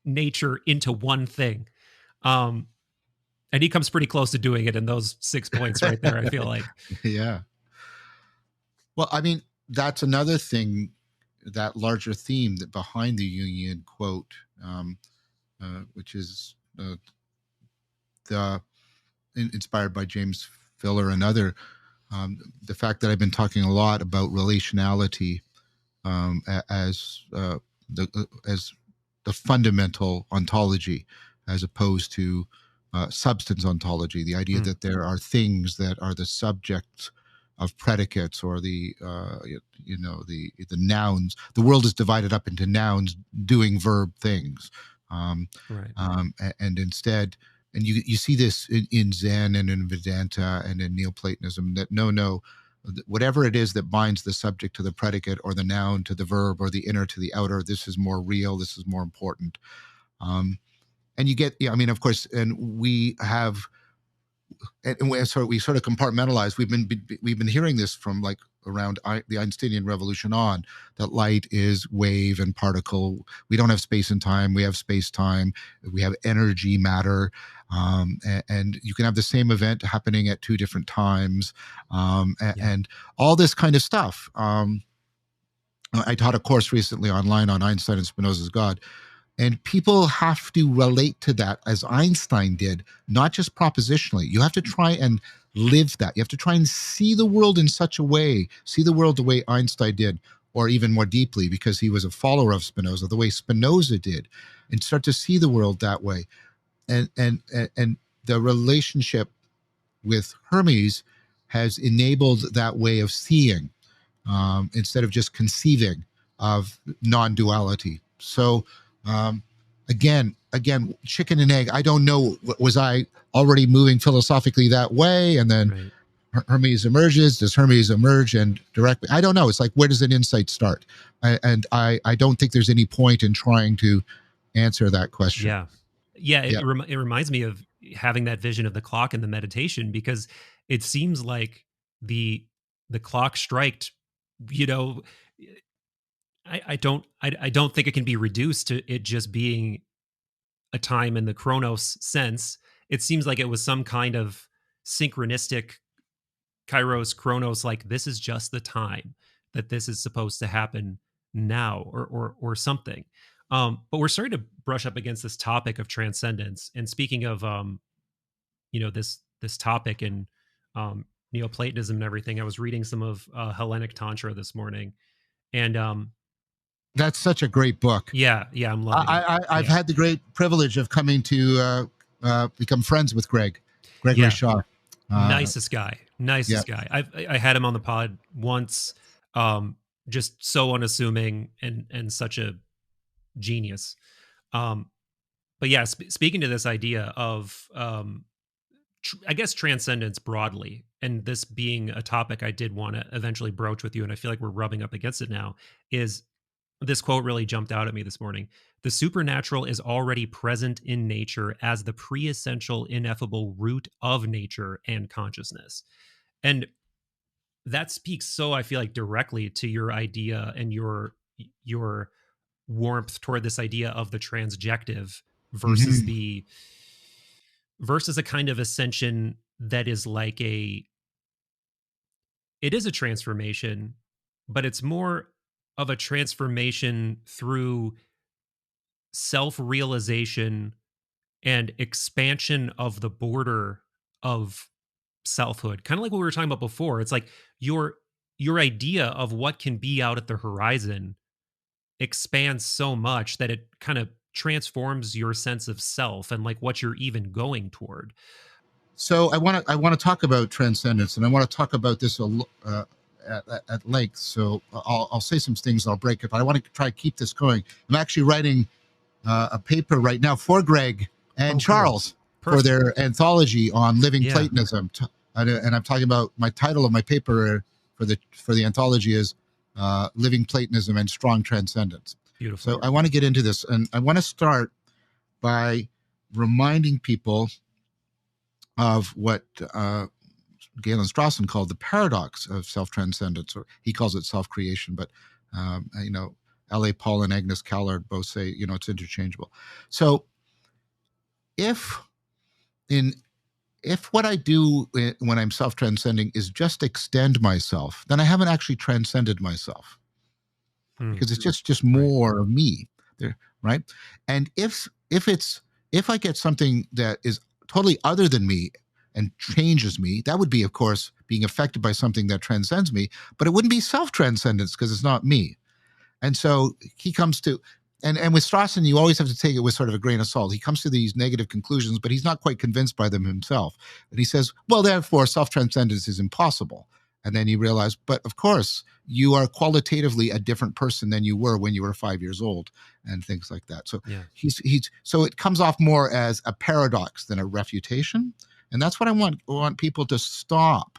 nature into one thing? um and he comes pretty close to doing it in those 6 points right there, I feel like. Yeah. Well, I mean, that's another thing, that larger theme that behind the Jungian quote, which is the inspired by James Filler and other, the fact that I've been talking a lot about relationality as the fundamental ontology, as opposed to substance ontology. The idea Mm, that there are things that are the subjects of predicates, or the nouns. The world is divided up into nouns doing verb things, um, right. and instead. And you see this in Zen and in Vedanta and in Neoplatonism, that no, whatever it is that binds the subject to the predicate, or the noun to the verb, or the inner to the outer. This is more real. This is more important. And you get, yeah, I mean, of course, and we have, and we sort of compartmentalize. We've been hearing this from like around the Einsteinian revolution on, that light is wave and particle. We don't have space and time. We have space time. We have energy, matter, and you can have the same event happening at two different times, and all this kind of stuff. I taught a course recently online on Einstein and Spinoza's God. And people have to relate to that as Einstein did, not just propositionally. You have to try and live that. You have to try and see the world in such a way, see the world the way Einstein did, or even more deeply, because he was a follower of Spinoza, the way Spinoza did, and start to see the world that way. And the relationship with Hermes has enabled that way of seeing, instead of just conceiving of non-duality. So again, chicken and egg. I don't know. Was I already moving philosophically that way? And then Hermes emerges. Does Hermes emerge and directly? I don't know. It's like, where does an insight start? I don't think there's any point in trying to answer that question. It reminds me of having that vision of the clock in the meditation, because it seems like the clock striked, you know, I don't think it can be reduced to it just being a time in the chronos sense. It seems like it was some kind of synchronistic kairos chronos, like this is just the time that this is supposed to happen now, or something. But we're starting to brush up against this topic of transcendence. And speaking of this topic in Neoplatonism and everything, I was reading some of Hellenic Tantra this morning, and that's such a great book. I'm loving it. I've had the great privilege of coming to become friends with Gregory Shaw. Nicest guy. I had him on the pod once. Just so unassuming and such a genius. But yeah, speaking to this idea of I guess transcendence broadly, and this being a topic I did want to eventually broach with you, and I feel like we're rubbing up against it now, is this quote really jumped out at me this morning. The supernatural is already present in nature as the pre-essential ineffable root of nature and consciousness. And that speaks, so I feel like, directly to your idea and your warmth toward this idea of the transjective versus versus a kind of ascension that is like it is a transformation, but it's more of a transformation through self-realization and expansion of the border of selfhood. Kind of like what we were talking about before. It's like your idea of what can be out at the horizon expands so much that it kind of transforms your sense of self and like what you're even going toward. So I want to talk about transcendence, and I want to talk about this at length. So I'll say some things, and I'll break it, but I want to try to keep this going. I'm actually writing a paper right now for Greg and Charles for their anthology on living Platonism, and I'm talking about, my title of my paper for the anthology is Living Platonism and Strong Transcendence. Beautiful. So I want to get into this, and I want to start by reminding people of what Galen Strawson called the paradox of self-transcendence, or he calls it self-creation, but L.A. Paul and Agnes Callard both say, it's interchangeable. So if what I do when I'm self-transcending is just extend myself, then I haven't actually transcended myself, because it's just more of me there, right? And if I get something that is totally other than me and changes me, that would be, of course, being affected by something that transcends me, but it wouldn't be self-transcendence because it's not me. And so he comes to, and with Strawson, you always have to take it with sort of a grain of salt. He comes to these negative conclusions, but he's not quite convinced by them himself. And he says, well, therefore, self-transcendence is impossible. And then you realize, but of course, you are qualitatively a different person than you were when you were 5 years old, and things like that. So so it comes off more as a paradox than a refutation. And that's what I want people to stop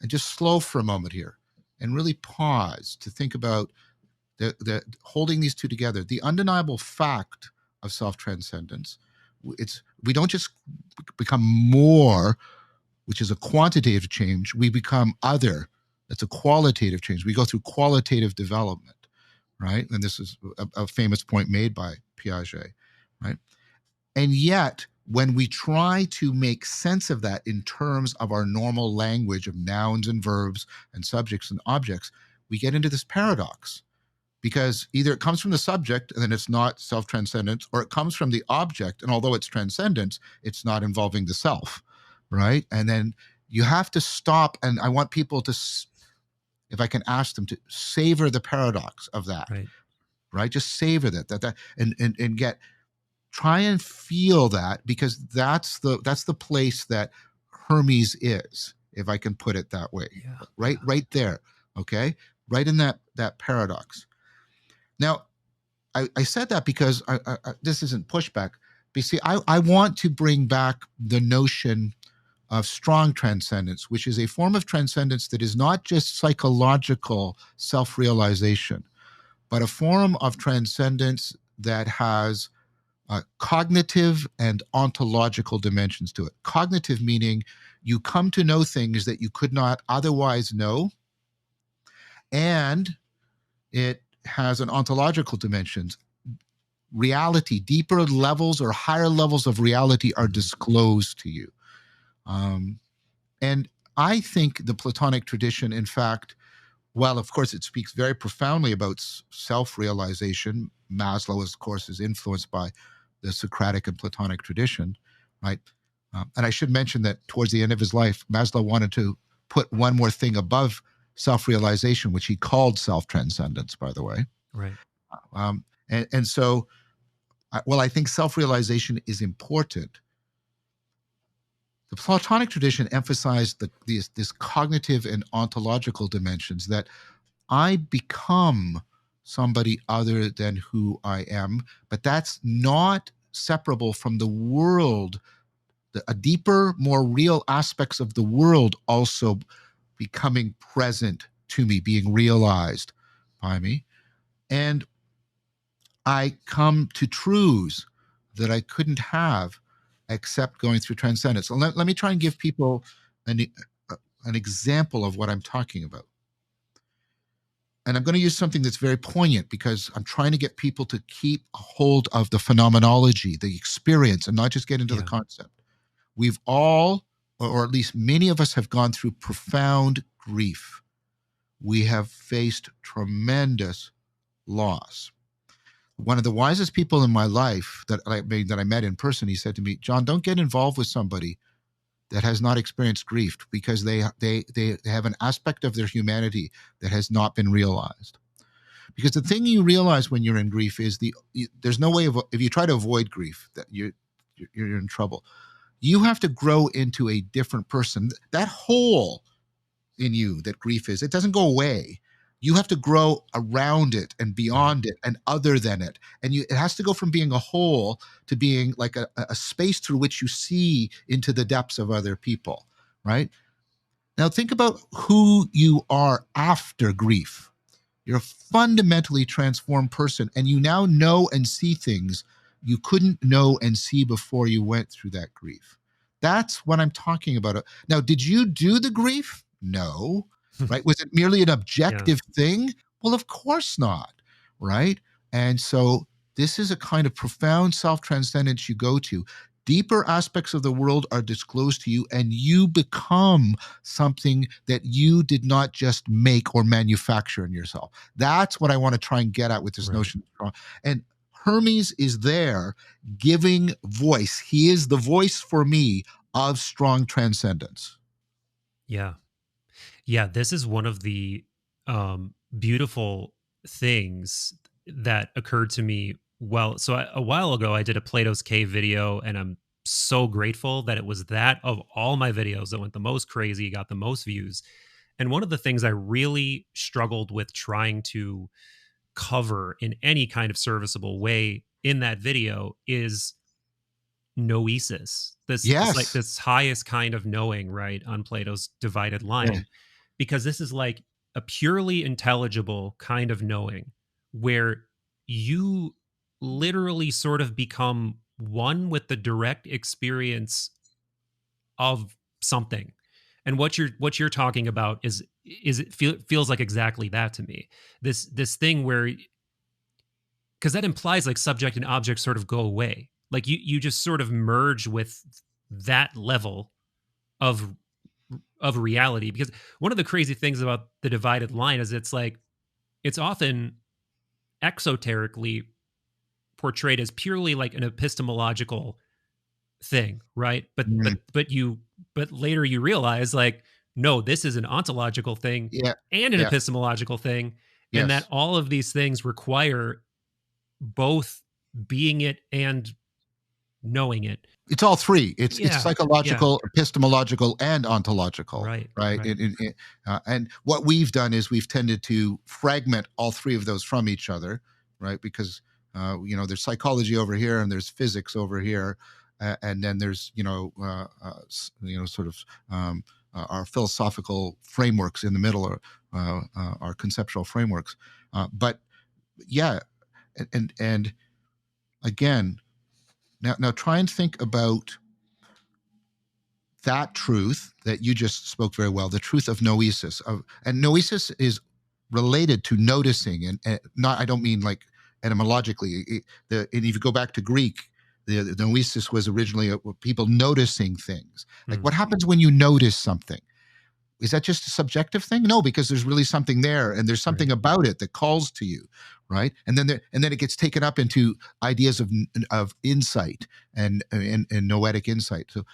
and just slow for a moment here and really pause to think about the holding these two together. The undeniable fact of self-transcendence, it's we don't just become more, which is a quantitative change. We become other. That's a qualitative change. We go through qualitative development, right? And this is a famous point made by Piaget, right? And yet, when we try to make sense of that in terms of our normal language of nouns and verbs and subjects and objects, we get into this paradox, because either it comes from the subject and then it's not self-transcendence, or it comes from the object, and although it's transcendence, it's not involving the self, right? And then you have to stop, and I want people to, if I can ask them to savor the paradox of that, Right. right? Just savor that, and get, try and feel that, because that's the place that Hermes is, if I can put it that way. Yeah. Right there. Okay. Right in that paradox. Now, I said that because this isn't pushback. But you see, I want to bring back the notion of strong transcendence, which is a form of transcendence that is not just psychological self-realization, but a form of transcendence that has cognitive and ontological dimensions to it. Cognitive meaning you come to know things that you could not otherwise know, and it has an ontological dimensions. Reality, deeper levels or higher levels of reality are disclosed to you. And I think the Platonic tradition, in fact, well, of course, it speaks very profoundly about self-realization. Maslow, of course, is influenced by the Socratic and Platonic tradition, right? And I should mention that towards the end of his life, Maslow wanted to put one more thing above self-realization, which he called self-transcendence, by the way. Right. And so, well, I think self-realization is important. The Platonic tradition emphasized this cognitive and ontological dimensions, that I become somebody other than who I am, but that's not separable from the world. A deeper, more real aspects of the world also becoming present to me, being realized by me. And I come to truths that I couldn't have except going through transcendence. So let me try and give people an example of what I'm talking about. And I'm going to use something that's very poignant, because I'm trying to get people to keep a hold of the phenomenology, the experience, and not just get into the concept. We've all, or at least many of us, have gone through profound grief. We have faced tremendous loss. One of the wisest people in my life that I met in person, he said to me, "John, don't get involved with somebody that has not experienced grief, because they have an aspect of their humanity that has not been realized." Because the thing you realize when you're in grief is there's no way of, if you try to avoid grief, that you're in trouble. You have to grow into a different person. That hole in you that grief is, it doesn't go away. You have to grow around it and beyond it and other than it. And it has to go from being a hole to being like a space through which you see into the depths of other people, right? Now think about who you are after grief. You're a fundamentally transformed person, and you now know and see things you couldn't know and see before you went through that grief. That's what I'm talking about. Now, did you do the grief? No. Right? Was it merely an objective thing? Well, of course not. Right? And so this is a kind of profound self-transcendence you go to. Deeper aspects of the world are disclosed to you, and you become something that you did not just make or manufacture in yourself. That's what I want to try and get at with this notion of strong. And Hermes is there giving voice. He is the voice for me of strong transcendence. Yeah. Yeah, this is one of the beautiful things that occurred to me. Well, so a while ago, I did a Plato's Cave video, and I'm so grateful that it was that of all my videos that went the most crazy, got the most views. And one of the things I really struggled with trying to cover in any kind of serviceable way in that video is noesis. This like Yes. this highest kind of knowing, right, on Plato's divided Yeah. line. because this is like a purely intelligible kind of knowing where you literally sort of become one with the direct experience of something. And what you're talking about is feels like exactly that to me. This thing where, because that implies like subject and object sort of go away. Like you just sort of merge with that level of reality. Because one of the crazy things about the divided line is it's like it's often exoterically portrayed as purely like an epistemological thing, right? Mm, But later you realize like, no, this is an ontological thing yeah. and an Yeah. epistemological thing, and that Yes. all of these things require both being it and knowing it. It's all three. It's Yeah, yeah, psychological, epistemological, and ontological, right, right? right. And what we've done is we've tended to fragment all three of those from each other, right? Because there's psychology over here and there's physics over here, and then there's sort of our philosophical frameworks in the middle, or our conceptual frameworks. But yeah, and again, now try and think about that truth that you just spoke very well, the truth of noesis. And noesis is related to noticing, and not, I don't mean like etymologically. And if you go back to Greek, the noesis was originally people noticing things. Like, Hmm. what happens when you notice something? Is that just a subjective thing? No, because there's really something there, and there's something Right. about it that calls to you, right? And then it gets taken up into ideas of insight and noetic insight. So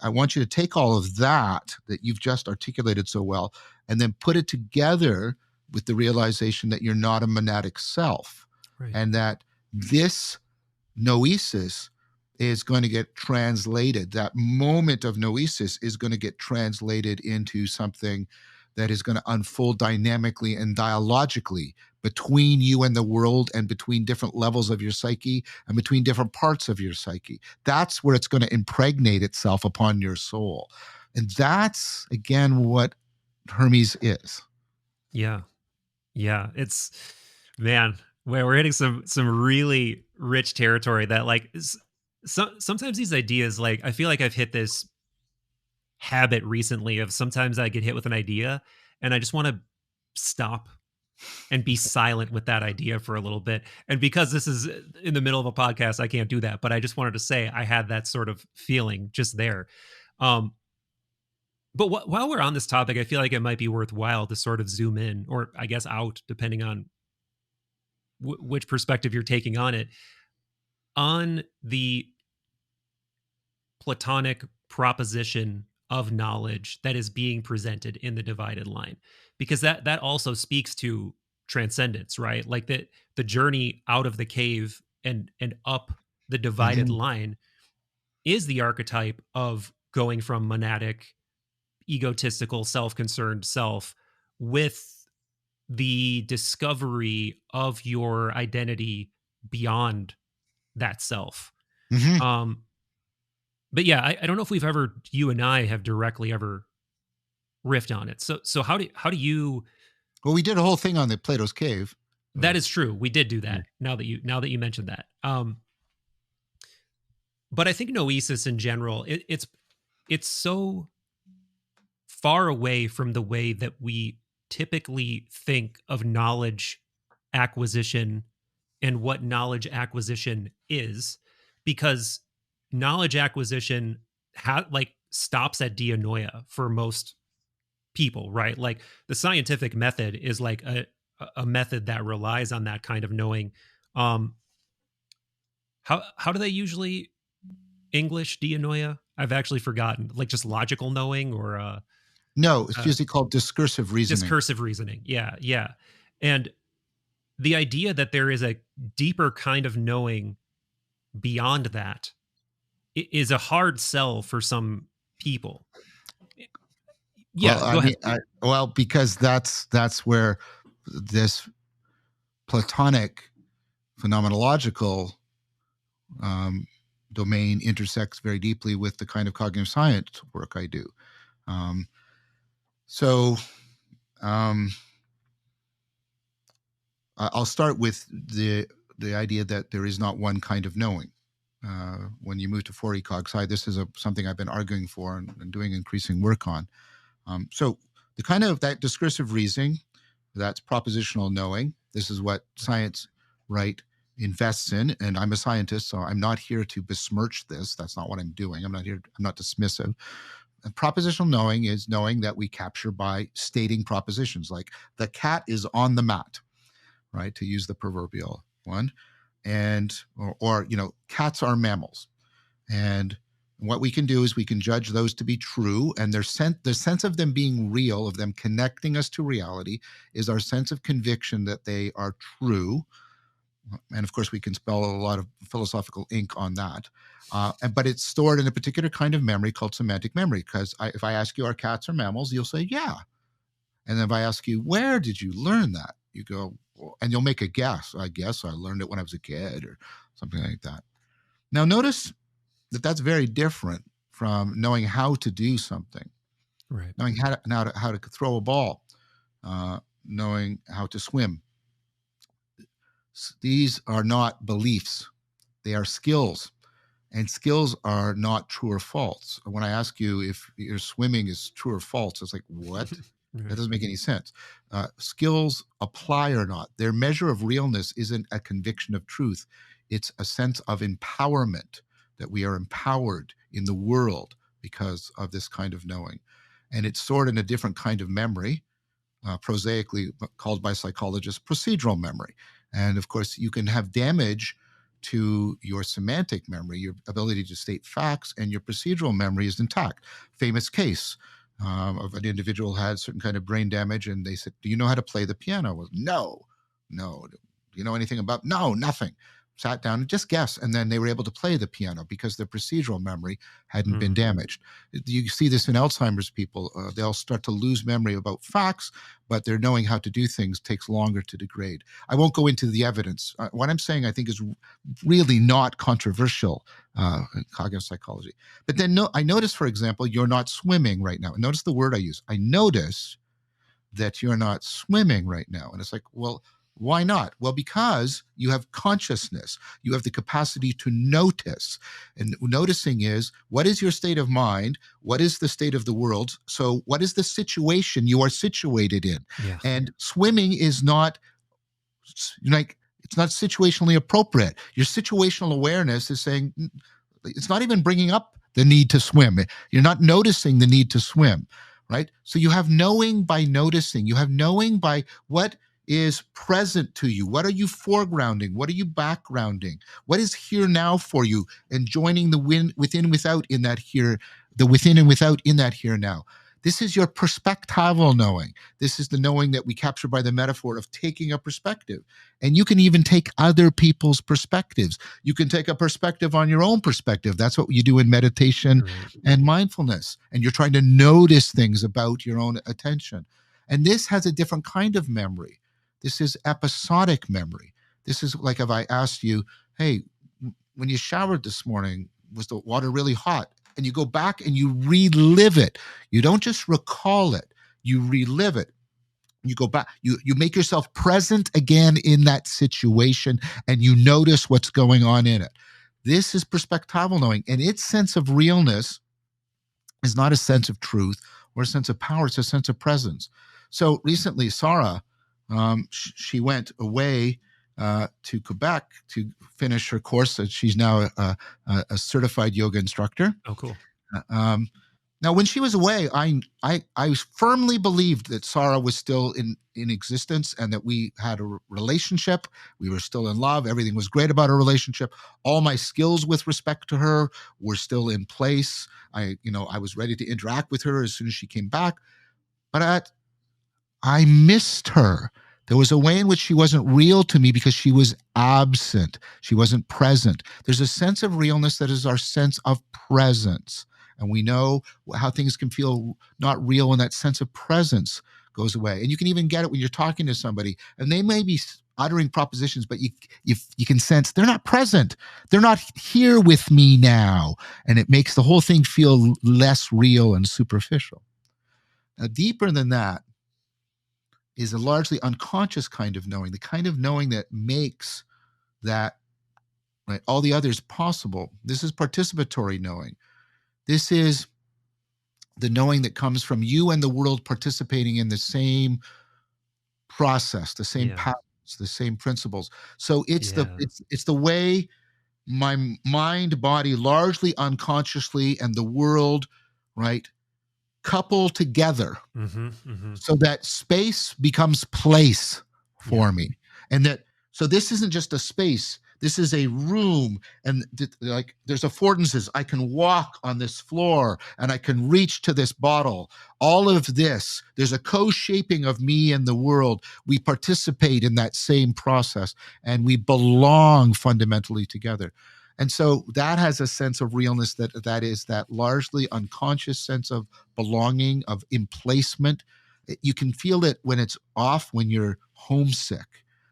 I want you to take all of that you've just articulated so well, and then put it together with the realization that you're not a monadic self, Right. and that this noesis is going to get translated. That moment of noesis is going to get translated into something that is going to unfold dynamically and dialogically between you and the world, and between different levels of your psyche, and between different parts of your psyche. That's where it's going to impregnate itself upon your soul. And that's, again, what Hermes is. Yeah. Yeah. It's, man, we're hitting some really rich territory that like sometimes these ideas, like I feel like I've hit this habit recently of sometimes I get hit with an idea and I just want to stop and be silent with that idea for a little bit. And because this is in the middle of a podcast, I can't do that. But I just wanted to say I had that sort of feeling just there. Um, but while we're on this topic, I feel like it might be worthwhile to sort of zoom in, or I guess out, depending on which perspective you're taking on it, on the Platonic proposition of knowledge that is being presented in the divided line, because that also speaks to transcendence, right? Like that the journey out of the cave and up the divided Mhm. line is the archetype of going from monadic, egotistical, self-concerned self with the discovery of your identity beyond that self. Mhm. um but yeah, I don't know if we've ever, you and I have directly ever riffed on it. So how do you? Well, we did a whole thing on the Plato's Cave. That is true. We did do Yeah. that. Now that you mentioned that. But I think noesis in general, it's so far away from the way that we typically think of knowledge acquisition and what knowledge acquisition is, because knowledge acquisition like stops at dianoia for most people, right? Like the scientific method is like a method that relies on that kind of knowing. Um, how do they usually English dianoia? I've actually forgotten. Like just logical knowing, or No, it's uh, usually called discursive reasoning. discursive reasoning. Yeah, yeah. And the idea that there is a deeper kind of knowing beyond that is a hard sell for some people. Well, Yeah, I go mean, ahead. because that's where this Platonic phenomenological um, domain intersects very deeply with the kind of cognitive science work I do. Um, so Um, I'll start with the idea that there is not one kind of knowing. When you move to 4 ecog this is something I've been arguing for and doing increasing work on. So the kind of that discursive reasoning, that's propositional knowing. This is what science, right, invests in. And I'm a scientist, so I'm not here to besmirch this. That's not what I'm doing. I'm not dismissive. And propositional knowing is knowing that we capture by stating propositions like the cat is on the mat, right? To use the proverbial one. And, or cats are mammals. And what we can do is we can judge those to be true, and the sense of them being real, of them connecting us to reality, is our sense of conviction that they are true. And of course, we can spell a lot of philosophical ink on that. But it's stored in a particular kind of memory called semantic memory. Because if I ask you, are cats or mammals? You'll say, yeah. And then if I ask you, where did you learn that? You go, well, and you'll make a guess. I guess I learned it when I was a kid or something like that. Now, notice that's very different from knowing how to do something, right? Knowing how to throw a ball, knowing how to swim. These are not beliefs; they are skills, and skills are not true or false. When I ask you if your swimming is true or false, it's like, what? That doesn't make any sense. Skills apply or not. Their measure of realness isn't a conviction of truth. It's a sense of empowerment, that we are empowered in the world because of this kind of knowing. And it's stored in a different kind of memory, prosaically called by psychologists procedural memory. And of course, you can have damage to your semantic memory, your ability to state facts, and your procedural memory is intact. Famous case of an individual who had a certain kind of brain damage, and they said, do you know how to play the piano? Well, no. Do you know anything about? No, nothing. Sat down and just guess, and then they were able to play the piano because their procedural memory hadn't been damaged. You see this in Alzheimer's people. They'll start to lose memory about facts, but their knowing how to do things takes longer to degrade. I won't go into the evidence. What I'm saying, I think, is really not controversial in cognitive psychology. But then I notice, for example, you're not swimming right now. Notice the word I use. I notice that you're not swimming right now. And it's like, well, why not? Well, because you have consciousness. You have the capacity to notice. And noticing is, what is your state of mind? What is the state of the world? So what is the situation you are situated in? Yeah. And swimming is not like, it's not situationally appropriate. Your situational awareness is saying, it's not even bringing up the need to swim. You're not noticing the need to swim, right? So you have knowing by noticing. You have knowing by what is present to you. What are you foregrounding? What are you backgrounding? What is here now for you? And joining the within, without in that here, the within and without in that here now. This is your perspectival knowing. This is the knowing that we capture by the metaphor of taking a perspective. And you can even take other people's perspectives. You can take a perspective on your own perspective. That's what you do in meditation and mindfulness. And you're trying to notice things about your own attention. And this has a different kind of memory. This is episodic memory. This is like if I asked you, hey, when you showered this morning, was the water really hot? And you go back and you relive it. You don't just recall it, you relive it. You go back, you make yourself present again in that situation, and you notice what's going on in it. This is perspectival knowing, and its sense of realness is not a sense of truth or a sense of power, it's a sense of presence. So recently, Sarah, she went away to Quebec to finish her course. She's now a certified yoga instructor. Oh, cool. Now, when she was away, I firmly believed that Sarah was still in existence and that we had a relationship. We were still in love. Everything was great about our relationship. All my skills with respect to her were still in place. I was ready to interact with her as soon as she came back. But I missed her. There was a way in which she wasn't real to me because she was absent. She wasn't present. There's a sense of realness that is our sense of presence. And we know how things can feel not real when that sense of presence goes away. And you can even get it when you're talking to somebody and they may be uttering propositions, but you can sense they're not present. They're not here with me now. And it makes the whole thing feel less real and superficial. Now, deeper than that, is a largely unconscious kind of knowing, the kind of knowing that makes that, right, all the others possible. This is participatory knowing. This is the knowing that comes from you and the world participating in the same process, the same Yeah. patterns, the same principles. So it's the Yeah. it's the way my mind, body, largely unconsciously, and the world, right, couple together Mm-hmm. Mm-hmm. so that space becomes place Yeah. for me. And that, so this isn't just a space, this is a room. And like there's affordances. I can walk on this floor and I can reach to this bottle. All of this, there's a co-shaping of me and the world. We participate in that same process and we belong fundamentally together. And so that has a sense of realness that is that largely unconscious sense of belonging, of emplacement. You can feel it when it's off, when you're homesick.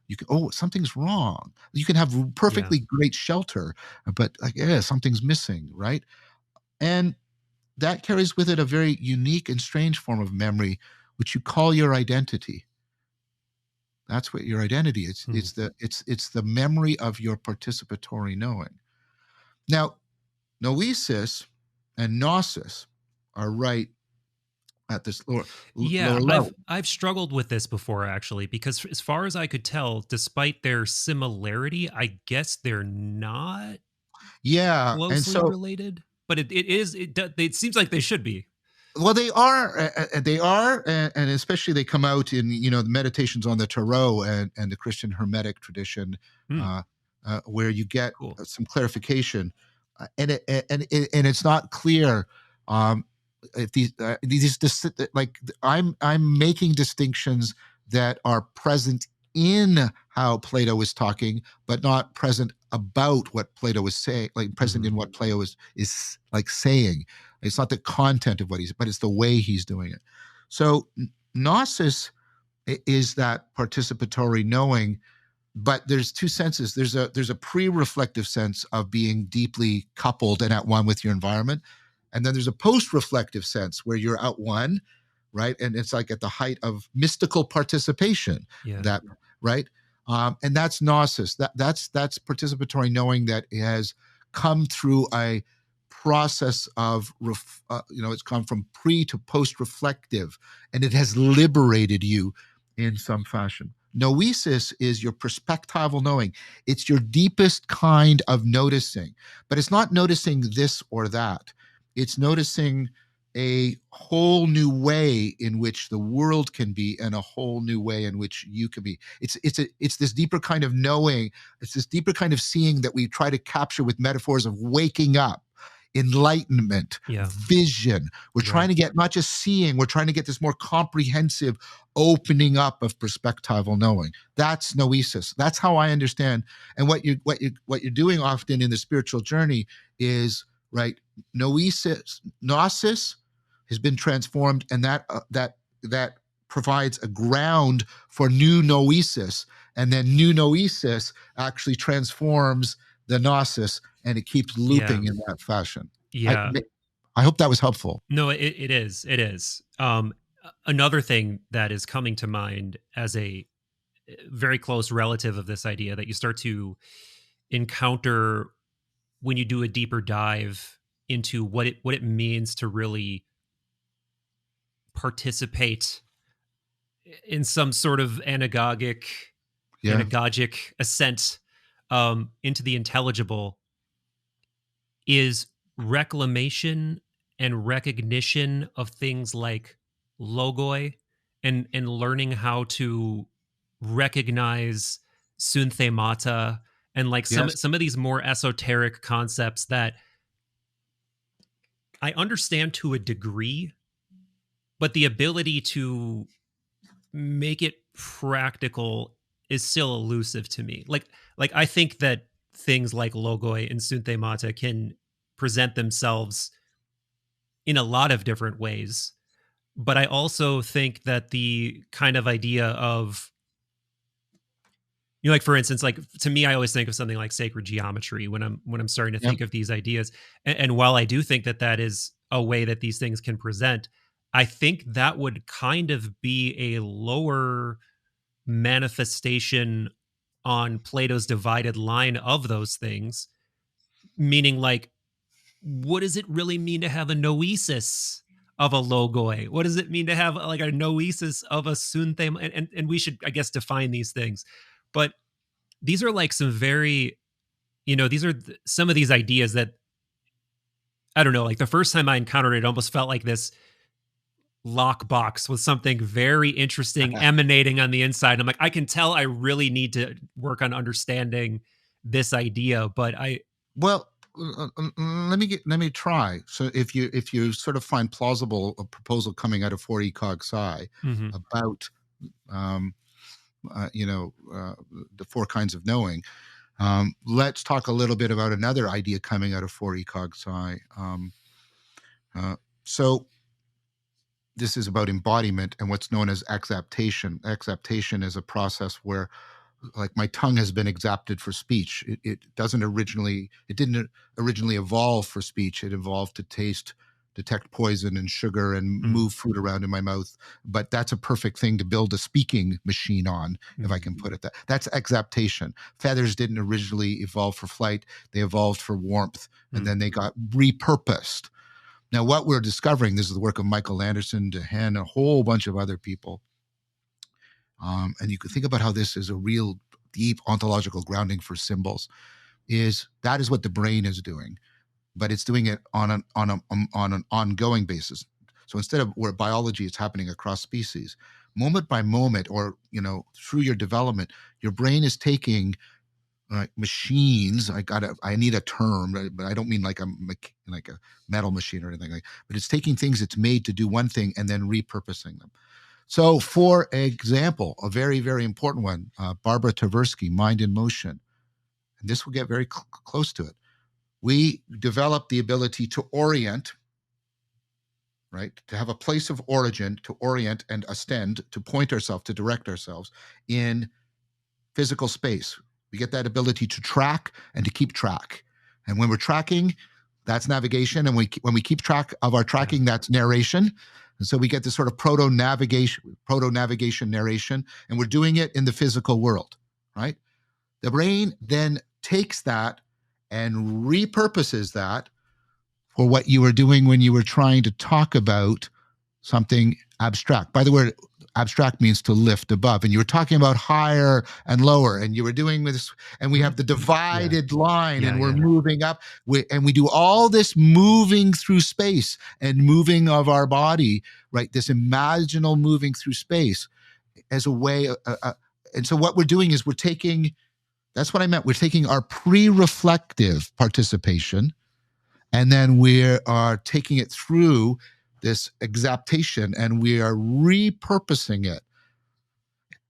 You can, oh, something's wrong. You can have Yeah. perfectly great shelter, but like, yeah, something's missing, right? And that carries with it a very unique and strange form of memory, which you call your identity. That's what your identity is. Hmm. It's the memory of your participatory knowing. Now, noesis and gnosis are right at this Yeah, lower I've level. I've struggled with this before actually because as far as I could tell, despite their similarity, I guess they're not Yeah, and closely so, related. But it seems like they should be. well, they are, and especially they come out in, the meditations on the Tarot and the Christian Hermetic tradition, Hmm, uh, where you get cool. some clarification, and it's not clear, if like I'm making distinctions that are present in how Plato is talking, but not present about what Plato is saying, like present Hmm. in what Plato is like saying. It's not the content of what he's, but it's the way he's doing it. So gnosis is that participatory knowing, but there's two senses. There's a pre-reflective sense of being deeply coupled and at one with your environment, and then there's a post-reflective sense where you're at one, right? And it's like at the height of mystical participation. Yeah. That, right, and that's gnosis. That's participatory knowing that has come through a process of it's come from pre to post reflective, and it has liberated you in some fashion. Noesis is your perspectival knowing. It's your deepest kind of noticing, but it's not noticing this or that. It's noticing a whole new way in which the world can be and a whole new way in which you can be. It's this deeper kind of knowing. It's this deeper kind of seeing that we try to capture with metaphors of waking up, enlightenment, Yeah. vision. We're trying Right. to get not just seeing, we're trying to get this more comprehensive opening up of perspectival knowing. That's noesis. That's how I understand. And what you're doing often in the spiritual journey is, right, noesis, gnosis has been transformed, and that provides a ground for new noesis, and then new noesis actually transforms the gnosis, and it keeps Yeah. looping in that fashion. I Yeah. I hope that was helpful. No, it is. It is. Another thing that is coming to mind as a very close relative of this idea that you start to encounter when you do a deeper dive into what it means to really participate in some sort of Yeah. anagogic ascent into the intelligible is reclamation and recognition of things like logoi and learning how to recognize sunthemata and like some Yes. some of these more esoteric concepts that I understand to a degree, but the ability to make it practical is still elusive to me. Like I think that things like logoi and sunthemata can present themselves in a lot of different ways. But I also think that the kind of idea of, like for instance, like to me, I always think of something like sacred geometry when I'm starting to Yeah. think of these ideas. And while I do think that that is a way that these things can present, I think that would kind of be a lower manifestation on Plato's divided line of those things, meaning like, what does it really mean to have a noesis of a logoi? What does it mean to have like a noesis of a sunthema? And we should, I guess, define these things. But these are like some very, these are some of these ideas that, I don't know, like the first time I encountered it, almost felt like this lockbox with something very interesting emanating on the inside. I'm like, I can tell I really need to work on understanding this idea, but Well, let me try. So if you sort of find plausible a proposal coming out of 4e cog sci mhm, about um, the four kinds of knowing, let's talk a little bit about another idea coming out of 4e cog sci. So this is about embodiment and what's known as exaptation. Exaptation is a process where, like, my tongue has been exapted for speech. It didn't originally evolve for speech. It evolved to taste, detect poison and sugar, and move food around in my mouth. But that's a perfect thing to build a speaking machine on, if I can put it that. That's exaptation. Feathers didn't originally evolve for flight. They evolved for warmth, and then they got repurposed. Now, what we're discovering, this is the work of Michael Anderson, DeHaan, a whole bunch of other people. And you can think about how this is a real deep ontological grounding for symbols. That is what the brain is doing, but it's doing it on an ongoing basis. So instead of where biology is happening across species, moment by moment, or through your development, your brain is taking machines. I need a term, but I don't mean like a metal machine or anything like. But it's taking things it's made to do one thing and then repurposing them. So, for example, a very, very important one, Barbara Tversky, Mind in Motion, and this will get very close to it. We develop the ability to orient, right? To have a place of origin, to orient and ascend, to point ourselves, to direct ourselves in physical space. We get that ability to track and to keep track. And when we're tracking, that's navigation. And when we keep track of our tracking, that's narration. And so we get this sort of proto-navigation narration, and we're doing it in the physical world, right? The brain then takes that and repurposes that for what you were doing when you were trying to talk about something abstract. By the way, abstract means to lift above, and you were talking about higher and lower, and you were doing this, and we have the divided line, and we're moving up, and we do all this moving through space and moving of our body, right? This imaginal moving through space as a way, and so what we're doing is that's what I meant, we're taking our pre-reflective participation, and then we are taking it through this exaptation, and we are repurposing it.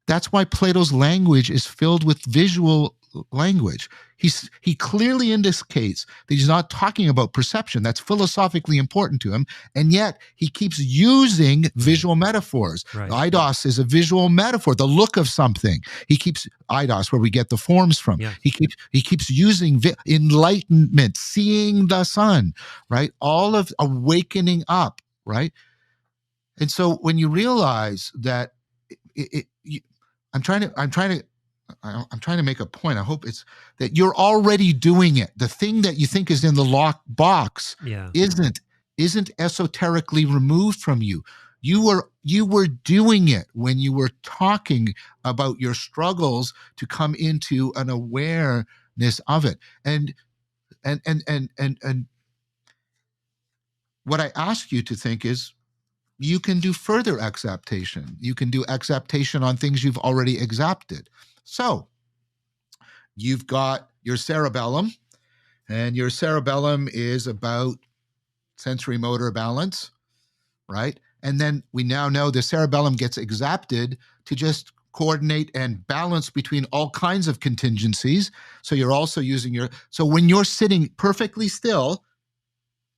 That's why Plato's language is filled with visual language. He clearly indicates that he's not talking about perception. That's philosophically important to him, and yet he keeps using visual metaphors. Right. Eidos is a visual metaphor, the look of something. He keeps eidos, where we get the forms from. Yeah. He keeps using enlightenment, seeing the sun, right? All of awakening up, right? And so when you realize that I'm trying to make a point. I hope it's that you're already doing it. The thing that you think is in the lock box isn't esoterically removed from you. You were doing it when you were talking about your struggles to come into an awareness of it. And what I ask you to think is, you can do further exaptation. You can do exaptation on things you've already exapted. So you've got your cerebellum, and your cerebellum is about sensory motor balance, right? And then we now know the cerebellum gets exapted to just coordinate and balance between all kinds of contingencies. So you're also using so when you're sitting perfectly still,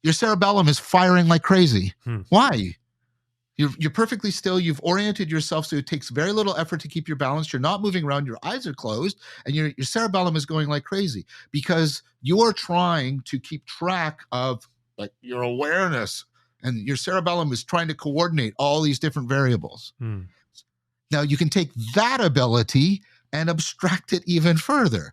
your cerebellum is firing like crazy. Why? You're perfectly still. You've oriented yourself so it takes very little effort to keep your balance. You're not moving around. Your eyes are closed, and your cerebellum is going like crazy because you're trying to keep track of, like, your awareness and your cerebellum is trying to coordinate all these different variables. Now you can take that ability and abstract it even further,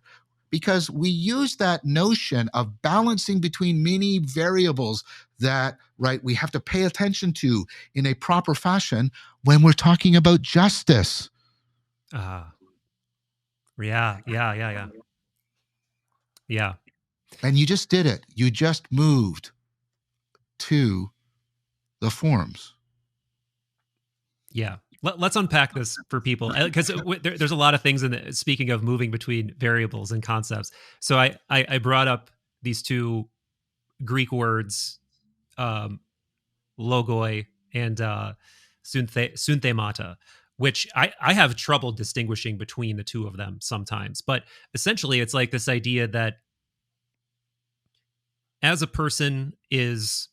because we use that notion of balancing between many variables that, right, we have to pay attention to in a proper fashion when we're talking about justice. Yeah, yeah, yeah. Yeah. And you just did it. You just moved to the forms. Yeah. Let's unpack this for people, because there's a lot of things in the, speaking of moving between variables and concepts. So I brought up these two Greek words, um, logoi and sunthemata, which I have trouble distinguishing between the two of them sometimes. But essentially, it's like this idea that as a person is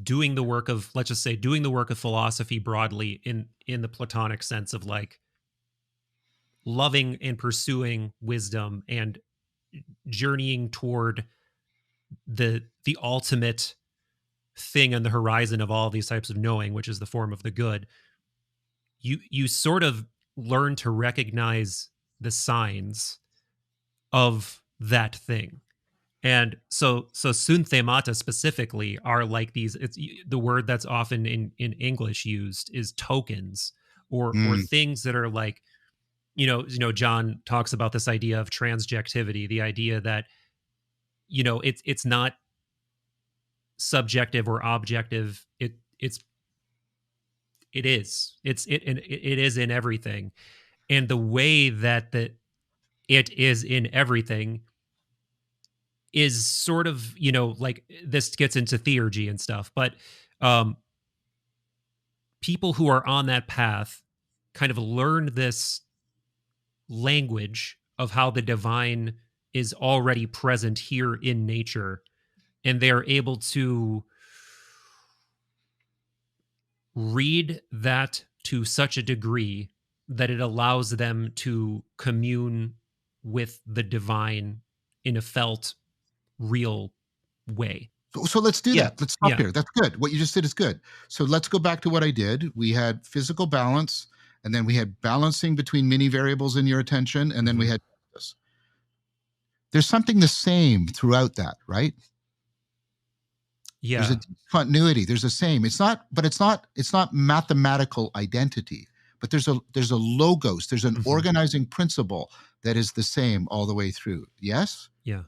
doing the work of, let's just say, doing the work of philosophy broadly in the Platonic sense of like loving and pursuing wisdom and journeying toward the ultimate thing on the horizon of all these types of knowing, which is the form of the good, you sort of learn to recognize the signs of that thing. And so sunthemata specifically are like these, it's the word that's often in English used is tokens, or Mm. things that are like, John talks about this idea of transjectivity, the idea that, it's not subjective or objective. It is. It is in everything. And the way that it is in everything is sort of, like this gets into theurgy and stuff, but um people who are on that path kind of learn this language of how the divine is already present here in nature, and they're able to read that to such a degree that it allows them to commune with the divine in a felt real way. So let's do Yeah. that. Let's stop Yeah. here. That's good. What you just did is good. So let's go back to what I did. We had physical balance, and then we had balancing between many variables in your attention, and then we had this. There's something the same throughout that, right? There's a Yeah. continuity. There's a same. It's not mathematical identity, but there's a logos. There's an organizing principle that is the same all the way through. Yes? Yeah.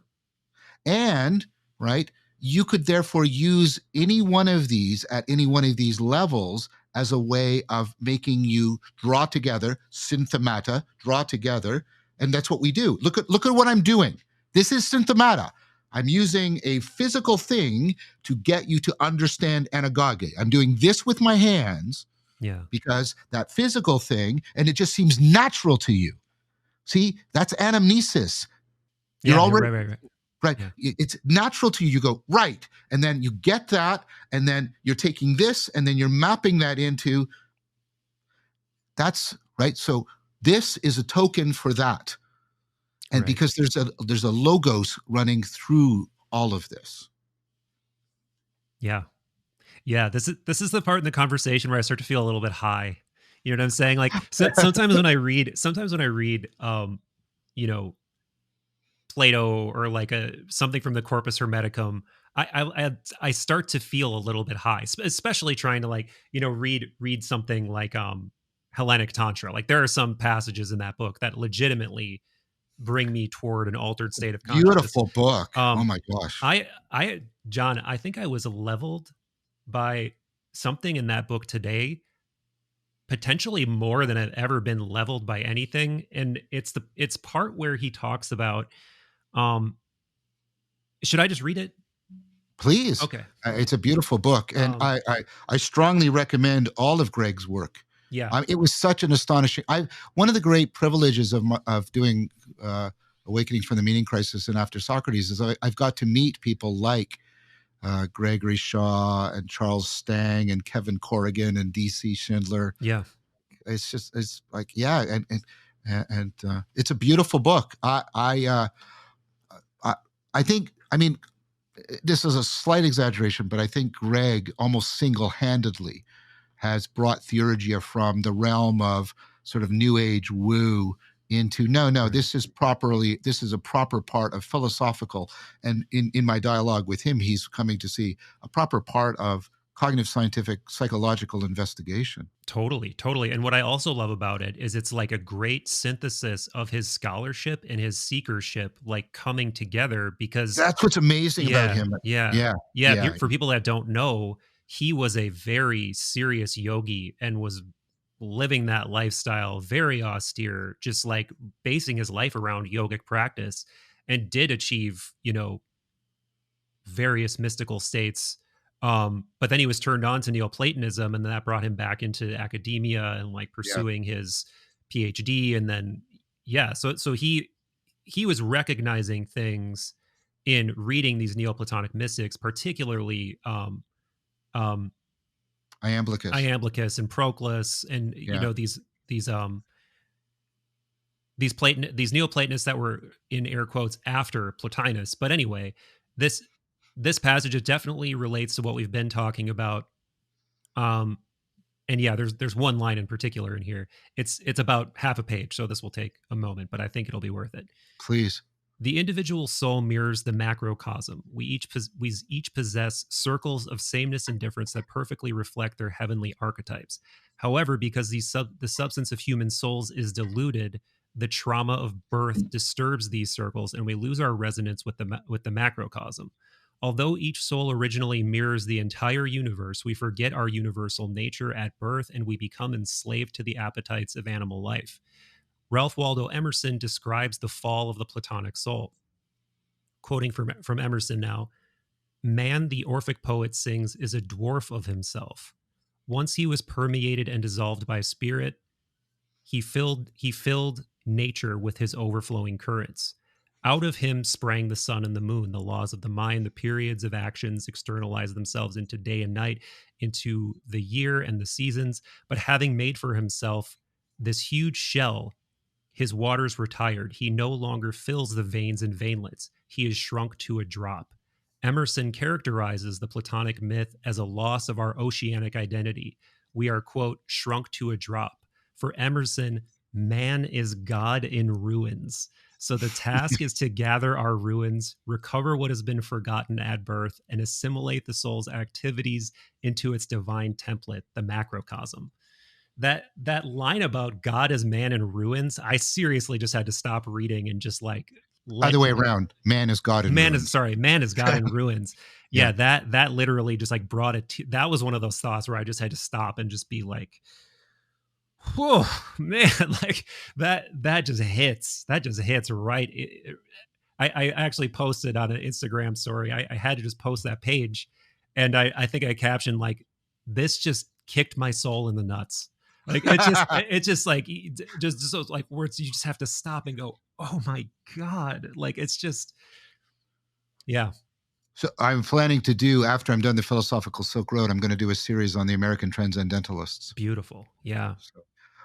And, right, you could therefore use any one of these at any one of these levels as a way of making you draw together, synthemata, draw together. And that's what we do. Look at what I'm doing. This is synthemata. I'm using a physical thing to get you to understand anagoge. I'm doing this with my hands Yeah. because that physical thing, and it just seems natural to you. See, that's anamnesis. You're Yeah. already Right. right. Yeah. It's natural to you. You go, right. And then you get that. And then you're taking this and then you're mapping that into that's right. So this is a token for that. And Right. because there's a logos running through all of this. Yeah. Yeah. This is the part in the conversation where I start to feel a little bit high. You know what I'm saying? Like, sometimes when I read, you know, Plato or like something from the Corpus Hermeticum, I start to feel a little bit high, especially trying to, like, read something like Hellenic Tantra. Like, there are some passages in that book that legitimately bring me toward an altered state of consciousness. Beautiful book. Oh Um, my gosh. I John, I think I was leveled by something in that book today, potentially more than I've ever been leveled by anything. And it's part where he talks about, um should I just read it? Please. Okay. It's a beautiful book. And Um, I strongly recommend all of Greg's work. yeah. It was such an astonishing. One of the great privileges of doing Awakening from the Meaning Crisis and After Socrates is I've got to meet people like Gregory Shaw and Charles Stang and Kevin Corrigan and D.C. Schindler. Yeah. It's like, yeah, and it's a beautiful book. I think, I mean, this is a slight exaggeration, but I think Greg almost single-handedly has brought theurgia from the realm of sort of new age woo into no, Right. this is a proper part of philosophical. And in my dialogue with him, he's coming to see a proper part of cognitive scientific psychological investigation. Totally. And what I also love about it is it's like a great synthesis of his scholarship and his seekership like coming together because That's what's amazing about yeah, him. yeah. Yeah, Yeah, yeah, for people that don't know, he was a very serious yogi and was living that lifestyle, very austere, just like basing his life around yogic practice and did achieve, various mystical states. But then he was turned on to Neoplatonism, and that brought him back into academia and like yeah. pursuing his PhD. And then, yeah, so he was recognizing things in reading these Neoplatonic mystics, particularly um, Iamblichus. Iamblichus and Proclus, and Yeah. these these Neoplatonists that were in air quotes after Plotinus. But anyway, this this passage, it definitely relates to what we've been talking about. Um, and yeah, there's one line in particular in here. It's about half a page, so this will take a moment, but I think it'll be worth it. Please. The individual soul mirrors the macrocosm. We each possess circles of sameness and difference that perfectly reflect their heavenly archetypes. However, because the substance of human souls is diluted, the trauma of birth disturbs these circles, and we lose our resonance with the macrocosm. Although each soul originally mirrors the entire universe, we forget our universal nature at birth, and we become enslaved to the appetites of animal life. Ralph Waldo Emerson describes the fall of the Platonic soul. Quoting from Emerson now, man, the Orphic poet sings, is a dwarf of himself. Once he was permeated and dissolved by spirit, he filled nature with his overflowing currents. Out of him sprang the sun and the moon, the laws of the mind, the periods of actions externalize themselves into day and night, into the year and the seasons. But having made for himself this huge shell, his waters retired. He no longer fills the veins and veinlets. He is shrunk to a drop. Emerson characterizes the Platonic myth as a loss of our oceanic identity. We are, quote, shrunk to a drop. For Emerson, man is God in ruins. So the task is to gather our ruins, recover what has been forgotten at birth, and assimilate the soul's activities into its divine template, the macrocosm. That line about God as man in ruins, I seriously just had to stop reading and just like let Other way around. Man is God in ruins. man is God in ruins. Yeah. Yeah, that literally just like brought it to, that was one of those thoughts where I just had to stop and just be like, whoa, man, like that just hits. That just hits right. I actually posted on an Instagram story. I had to just post that page, and I think I captioned like, "This just kicked my soul in the nuts." Like it's just like just those like words you just have to stop and go, "Oh my god!" Like it's just, yeah, So I'm planning to do, after I'm done the Philosophical Silk Road, I'm going to do a series on the American Transcendentalists. beautiful. Yeah. So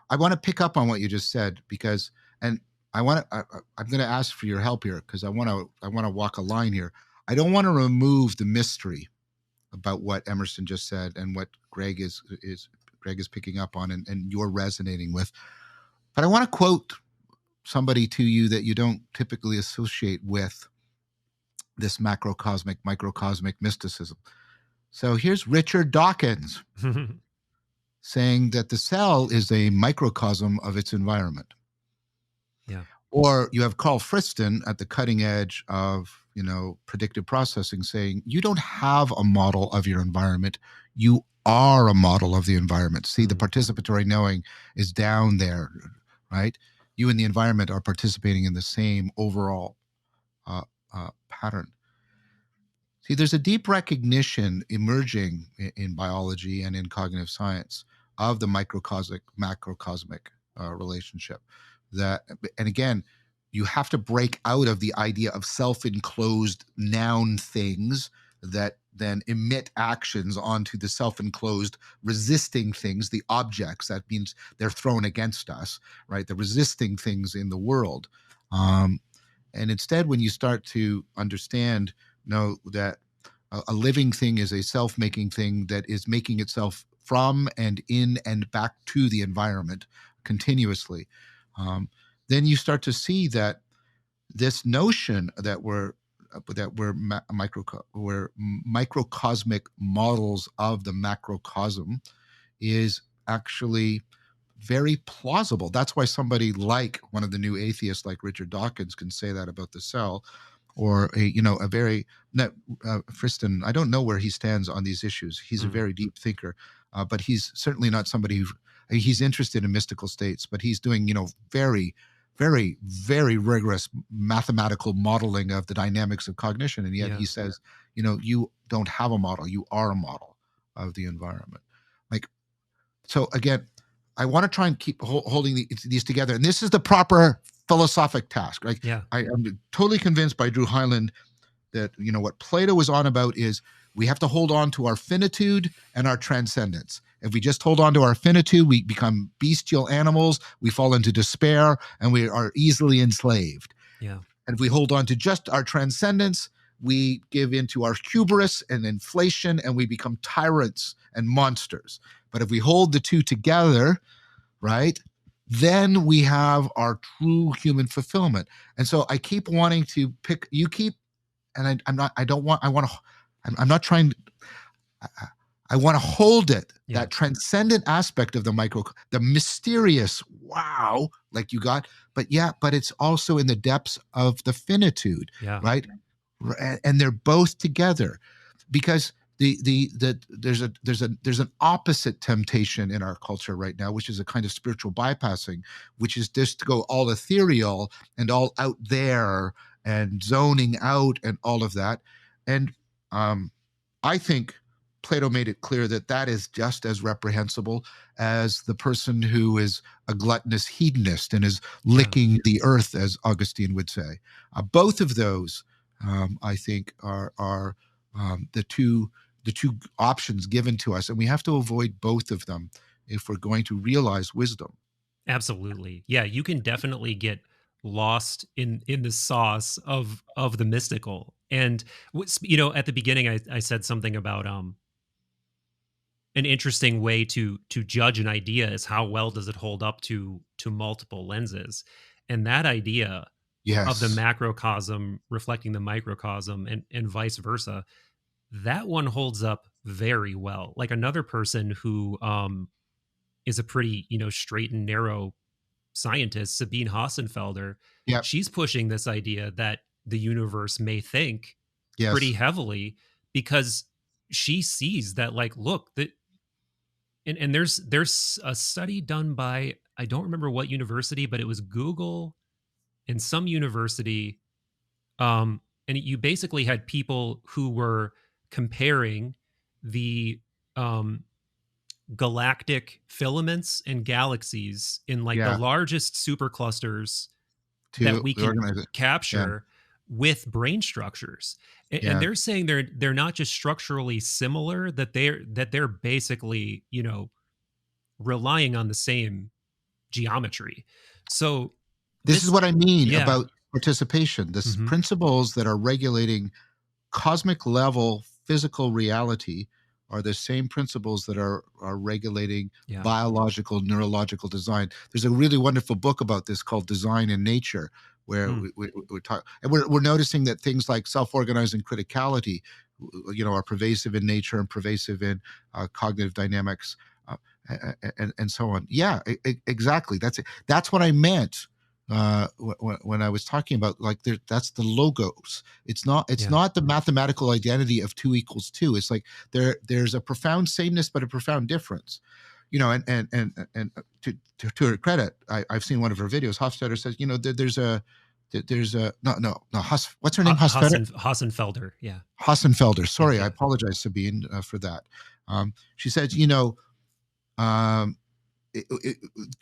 I want to pick up on what you just said because, and I'm going to ask for your help here because I want to walk a line here. I don't want to remove the mystery about what Emerson just said and what Greg is picking up on and you're resonating with. But I want to quote somebody to you that you don't typically associate with this macrocosmic, microcosmic mysticism. So here's Richard Dawkins saying that the cell is a microcosm of its environment. Yeah. Or you have Carl Friston at the cutting edge of, predictive processing saying you don't have a model of your environment. You are a model of the environment. See, the participatory knowing is down there, right? You and the environment are participating in the same overall pattern. See, there's a deep recognition emerging in biology and in cognitive science of the microcosmic, macrocosmic relationship. And again, you have to break out of the idea of self-enclosed noun things that then emit actions onto the self-enclosed resisting things, the objects. That means they're thrown against us, right? The resisting things in the world. And instead, when you start to understand know that a living thing is a self-making thing that is making itself from and in and back to the environment continuously. Um, then you start to see that this notion that we're microcosmic models of the macrocosm is actually very plausible. That's why somebody like one of the new atheists, like Richard Dawkins, can say that about the cell, or a very Friston. I don't know where he stands on these issues. He's a very deep thinker, but he's certainly not somebody who he's interested in mystical states. But he's doing very, very, very rigorous mathematical modeling of the dynamics of cognition, and yet he says, you don't have a model. You are a model of the environment. Like, so again, I want to try and keep holding these together. And this is the proper philosophic task, right? Yeah. I am totally convinced by Drew Hyland that, what Plato was on about is we have to hold on to our finitude and our transcendence. If we just hold on to our finitude, we become bestial animals, we fall into despair, and we are easily enslaved. Yeah. And if we hold on to just our transcendence, we give into our hubris and inflation, and we become tyrants and monsters. But if we hold the two together, right, then we have our true human fulfillment. And so I keep wanting to pick, you keep, and I'm not trying, I want to hold it, that transcendent aspect of the mysterious, wow, like you got, but it's also in the depths of the finitude, right? And they're both together, because there's an opposite temptation in our culture right now, which is a kind of spiritual bypassing, which is just to go all ethereal and all out there and zoning out and all of that. And I think Plato made it clear that that is just as reprehensible as the person who is a gluttonous hedonist and is licking the earth, as Augustine would say. Both of those, I think, are the two options given to us, and we have to avoid both of them if we're going to realize wisdom. Absolutely. Yeah, you can definitely get lost in the sauce of the mystical. And at the beginning I said something about an interesting way to judge an idea is how well does it hold up to multiple lenses. And that idea of the Yes. macrocosm reflecting the microcosm and vice versa, that one holds up very well. Like another person who is a pretty, straight and narrow scientist, Sabine Hassenfelder, Yep. she's pushing this idea that the universe may think pretty Yes. heavily, because she sees that, like, look, that and there's a study done by, I don't remember what university, but it was Google and some university, and you basically had people who were comparing the um galactic filaments and galaxies in like the Yeah. largest superclusters that To we can organize it. capture with brain structures. And they're saying they're not just structurally similar, that they're basically, relying on the same geometry. So This is what I mean yeah. about participation. This Mhm. principles that are regulating cosmic level physical reality are the same principles that are regulating biological neurological design. There's a really wonderful book about this called Design in Nature, where we talk, and we're noticing that things like self-organizing criticality, are pervasive in nature and pervasive in cognitive dynamics, and so on. Yeah, exactly. That's it. That's what I meant when I was talking about, like, that's the logos. It's not the mathematical identity of 2 equals 2. It's like there's a profound sameness but a profound difference. And to her credit, I've seen one of her videos. Hofstadter says, there's a no what's her name? Hassenfelder. Yeah. Hassenfelder. Sorry, I apologize, Sabine, for that. She says, um,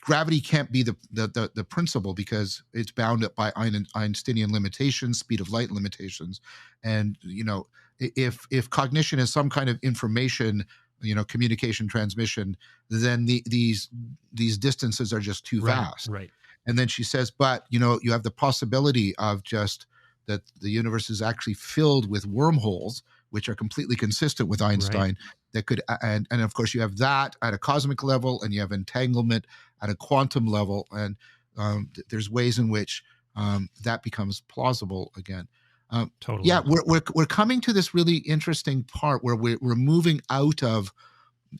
gravity can't be the principle, because it's bound up by Einsteinian limitations, speed of light limitations, and if cognition is some kind of information, communication transmission, then these distances are just too vast. Right. And then she says, but you have the possibility of just that the universe is actually filled with wormholes, which are completely consistent with Einstein. Right. That could, and of course you have that at a cosmic level, and you have entanglement at a quantum level, and there's ways in which that becomes plausible again. Yeah, Totally. we're coming to this really interesting part where we're moving out of,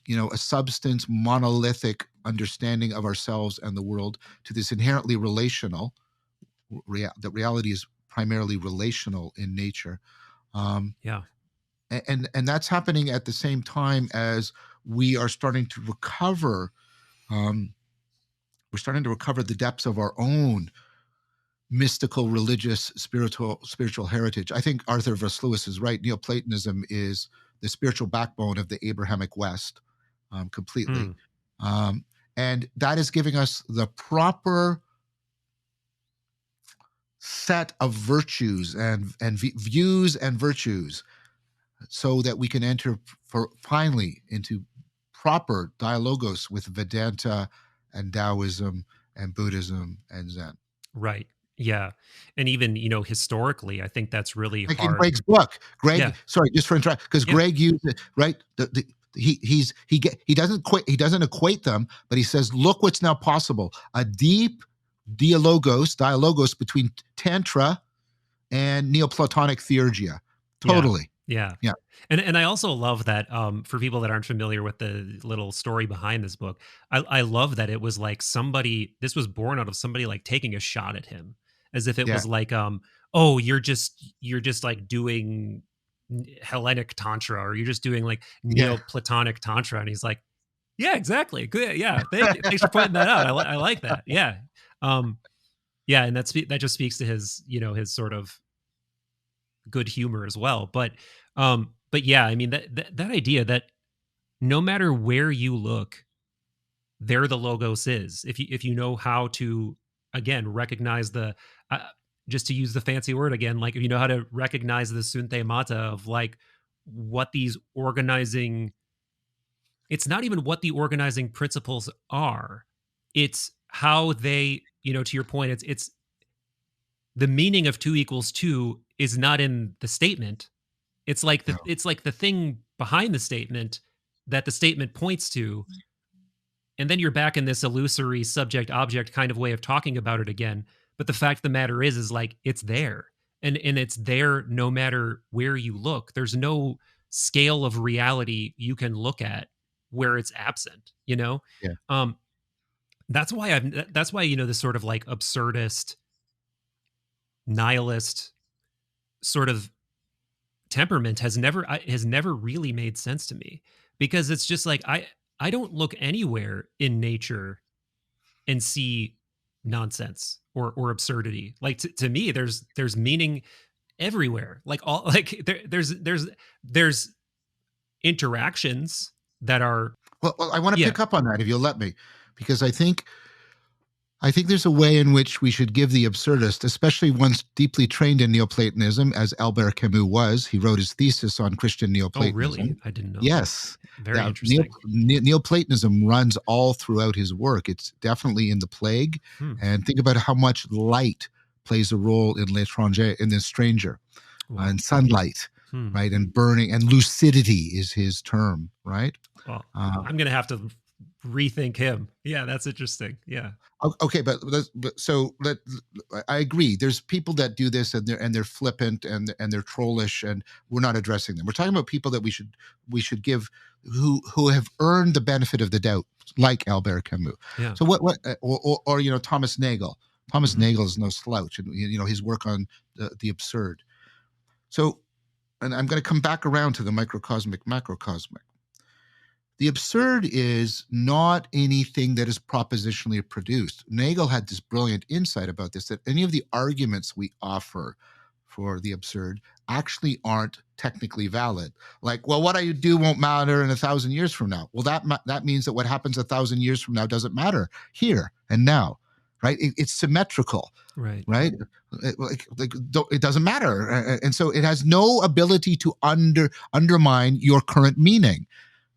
a substance monolithic understanding of ourselves and the world to this inherently relational. That reality is primarily relational in nature. Um, Yeah. and that's happening at the same time as we are starting to recover. Um, we're starting to recover the depths of our own mystical, religious, spiritual heritage. I think Arthur Voss Lewis is right. Neoplatonism is the spiritual backbone of the Abrahamic West, completely, Hmm. um, and that is giving us the proper set of virtues and views and virtues, so that we can enter finally into proper dialogos with Vedanta and Taoism and Buddhism and Zen. Right. Yeah. And even, historically, I think that's really Like in hard. Greg's book, Yeah. Sorry, just for interrupt, because Yeah. Greg used it right. He doesn't equate them, but he says, look what's now possible: a deep dialogos between Tantra and Neoplatonic theurgia. Yeah. Totally, Yeah. yeah, And I also love that, for people that aren't familiar with the little story behind this book, I love that it was like this was born out of somebody like taking a shot at him, as if it yeah, was like, oh, you're just like doing Hellenic tantra, or you're just doing like yeah. Neoplatonic tantra, and he's like, yeah, exactly, good, yeah, thank you, thanks for pointing that out. I like that, yeah, um, yeah, and that just speaks to his his sort of good humor as well. But yeah, I mean that idea that no matter where you look, there the logos is. If you know how to, again, recognize the, uh, just to use the fancy word again, like if you know how to recognize the Sunthemata of like what these organizing, it's not even what the organizing principles are. It's how they, to your point, it's the meaning of 2 equals 2 is not in the statement. No, It's like the thing behind the statement that the statement points to, and then you're back in this illusory subject object kind of way of talking about it again. But the fact of the matter is like it's there. And it's there no matter where you look. There's no scale of reality you can look at where it's absent, you know? yeah. Um that's why this sort of like absurdist, nihilist sort of temperament has never really made sense to me, because it's just like I don't look anywhere in nature and see nonsense or absurdity. Like to me there's meaning everywhere, like all like there's interactions that are, Well, I want to yeah. pick up on that if you'll let me, because I think there's a way in which we should give the absurdist, especially once deeply trained in Neoplatonism, as Albert Camus was. He wrote his thesis on Christian Oh really? Neoplatonism. I didn't know that. Yes, Very interesting. Neoplatonism runs all throughout his work. It's definitely in the Plague, Hmm. and think about how much light plays a role in L'étranger, in the Stranger, Wow. and sunlight, Hmm. right, and burning, and lucidity is his term, right? Well, Uh, I'm gonna have to rethink him. Yeah, that's interesting. Yeah. Okay, I agree. There's people that do this, and they're flippant, and they're trollish, and we're not addressing them. We're talking about people that we should give, who have earned the benefit of the doubt, like Albert Camus. Yeah. So or Thomas Nagel. Thomas Hmm. Nagel is no slouch, and his work on the absurd. So, and I'm going to come back around to the microcosmic, macrocosmic. The absurd is not anything that is propositionally produced. Nagel had this brilliant insight about this, that any of the arguments we offer for the absurd actually aren't technically valid. Like, well, what I do won't matter in 1,000 years from now. Well, that means that what happens 1,000 years from now doesn't matter here and now, right? It's symmetrical, Right. right? It doesn't matter, and so it has no ability to undermine your current meaning,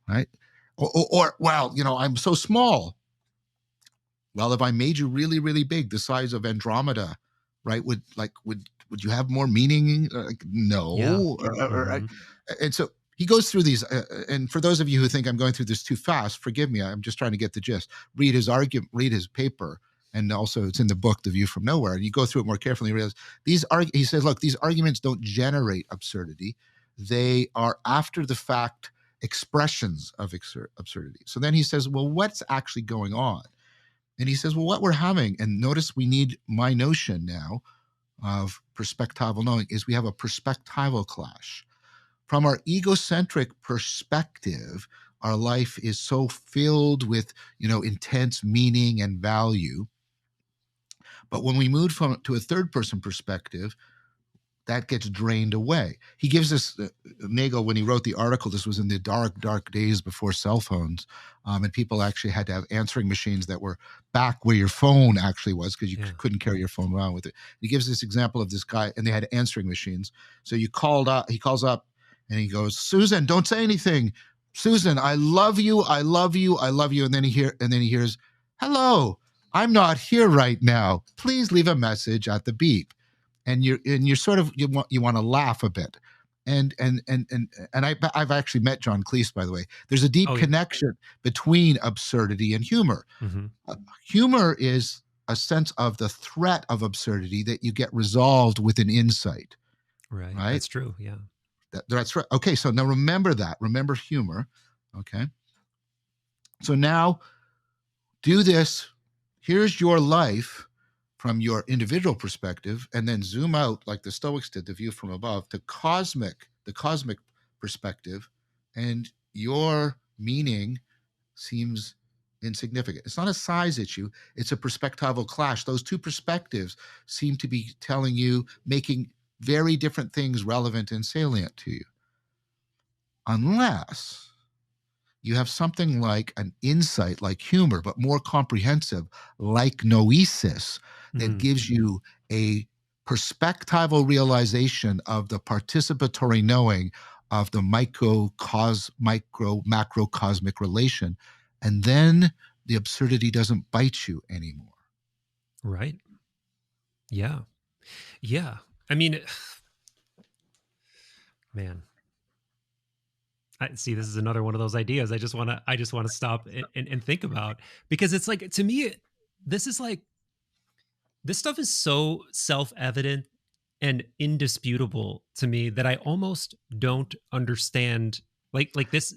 right? Well, I'm so small. Well, if I made you really, really big, the size of Andromeda, right? Would you have more meaning? Like, Yeah. no. Mm-hmm. And so he goes through these. And for those of you who think I'm going through this too fast, forgive me. I'm just trying to get the gist. Read his argument, read his paper. And also it's in the book, The View from Nowhere. And you go through it more carefully and realize he says, look, these arguments don't generate absurdity. They are after the fact expressions of absurdity. So then he says, well, what's actually going on? And he says, well, what we're having, and notice we need my notion now of perspectival knowing, is we have a perspectival clash. From our egocentric perspective, our life is so filled with, intense meaning and value. But when we move to a third person perspective, that gets drained away. He gives us, Nagel, when he wrote the article, this was in the dark, dark days before cell phones, and people actually had to have answering machines that were back where your phone actually was, because you couldn't carry your phone around with it. He gives this example of this guy, and they had answering machines. So he calls up, and he goes, Susan, don't say anything. Susan, I love you, I love you, I love you. And then he hears, hello, I'm not here right now. Please leave a message at the beep. And you're sort of, you want to laugh a bit. And I've actually met John Cleese, by the way. There's a deep connection between absurdity and humor. Mm-hmm. Humor is a sense of the threat of absurdity that you get resolved with an insight. Right. Right? That's true. Yeah. That's right. Okay, so now remember that. Remember humor. Okay. So now do this. Here's your life from your individual perspective, and then zoom out like the Stoics did, the view from above, to the cosmic perspective, and your meaning seems insignificant. It's not a size issue, it's a perspectival clash. Those two perspectives seem to be telling you, making very different things relevant and salient to you. Unless you have something like an insight, like humor, but more comprehensive, like Noesis, that gives you a perspectival realization of the participatory knowing of the macro cosmic relation. And then the absurdity doesn't bite you anymore. Right. Yeah. Yeah. I mean, man, I see, this is another one of those ideas I just want to stop and think about, because it's like, to me, this is like, this stuff is so self-evident and indisputable to me that I almost don't understand like this.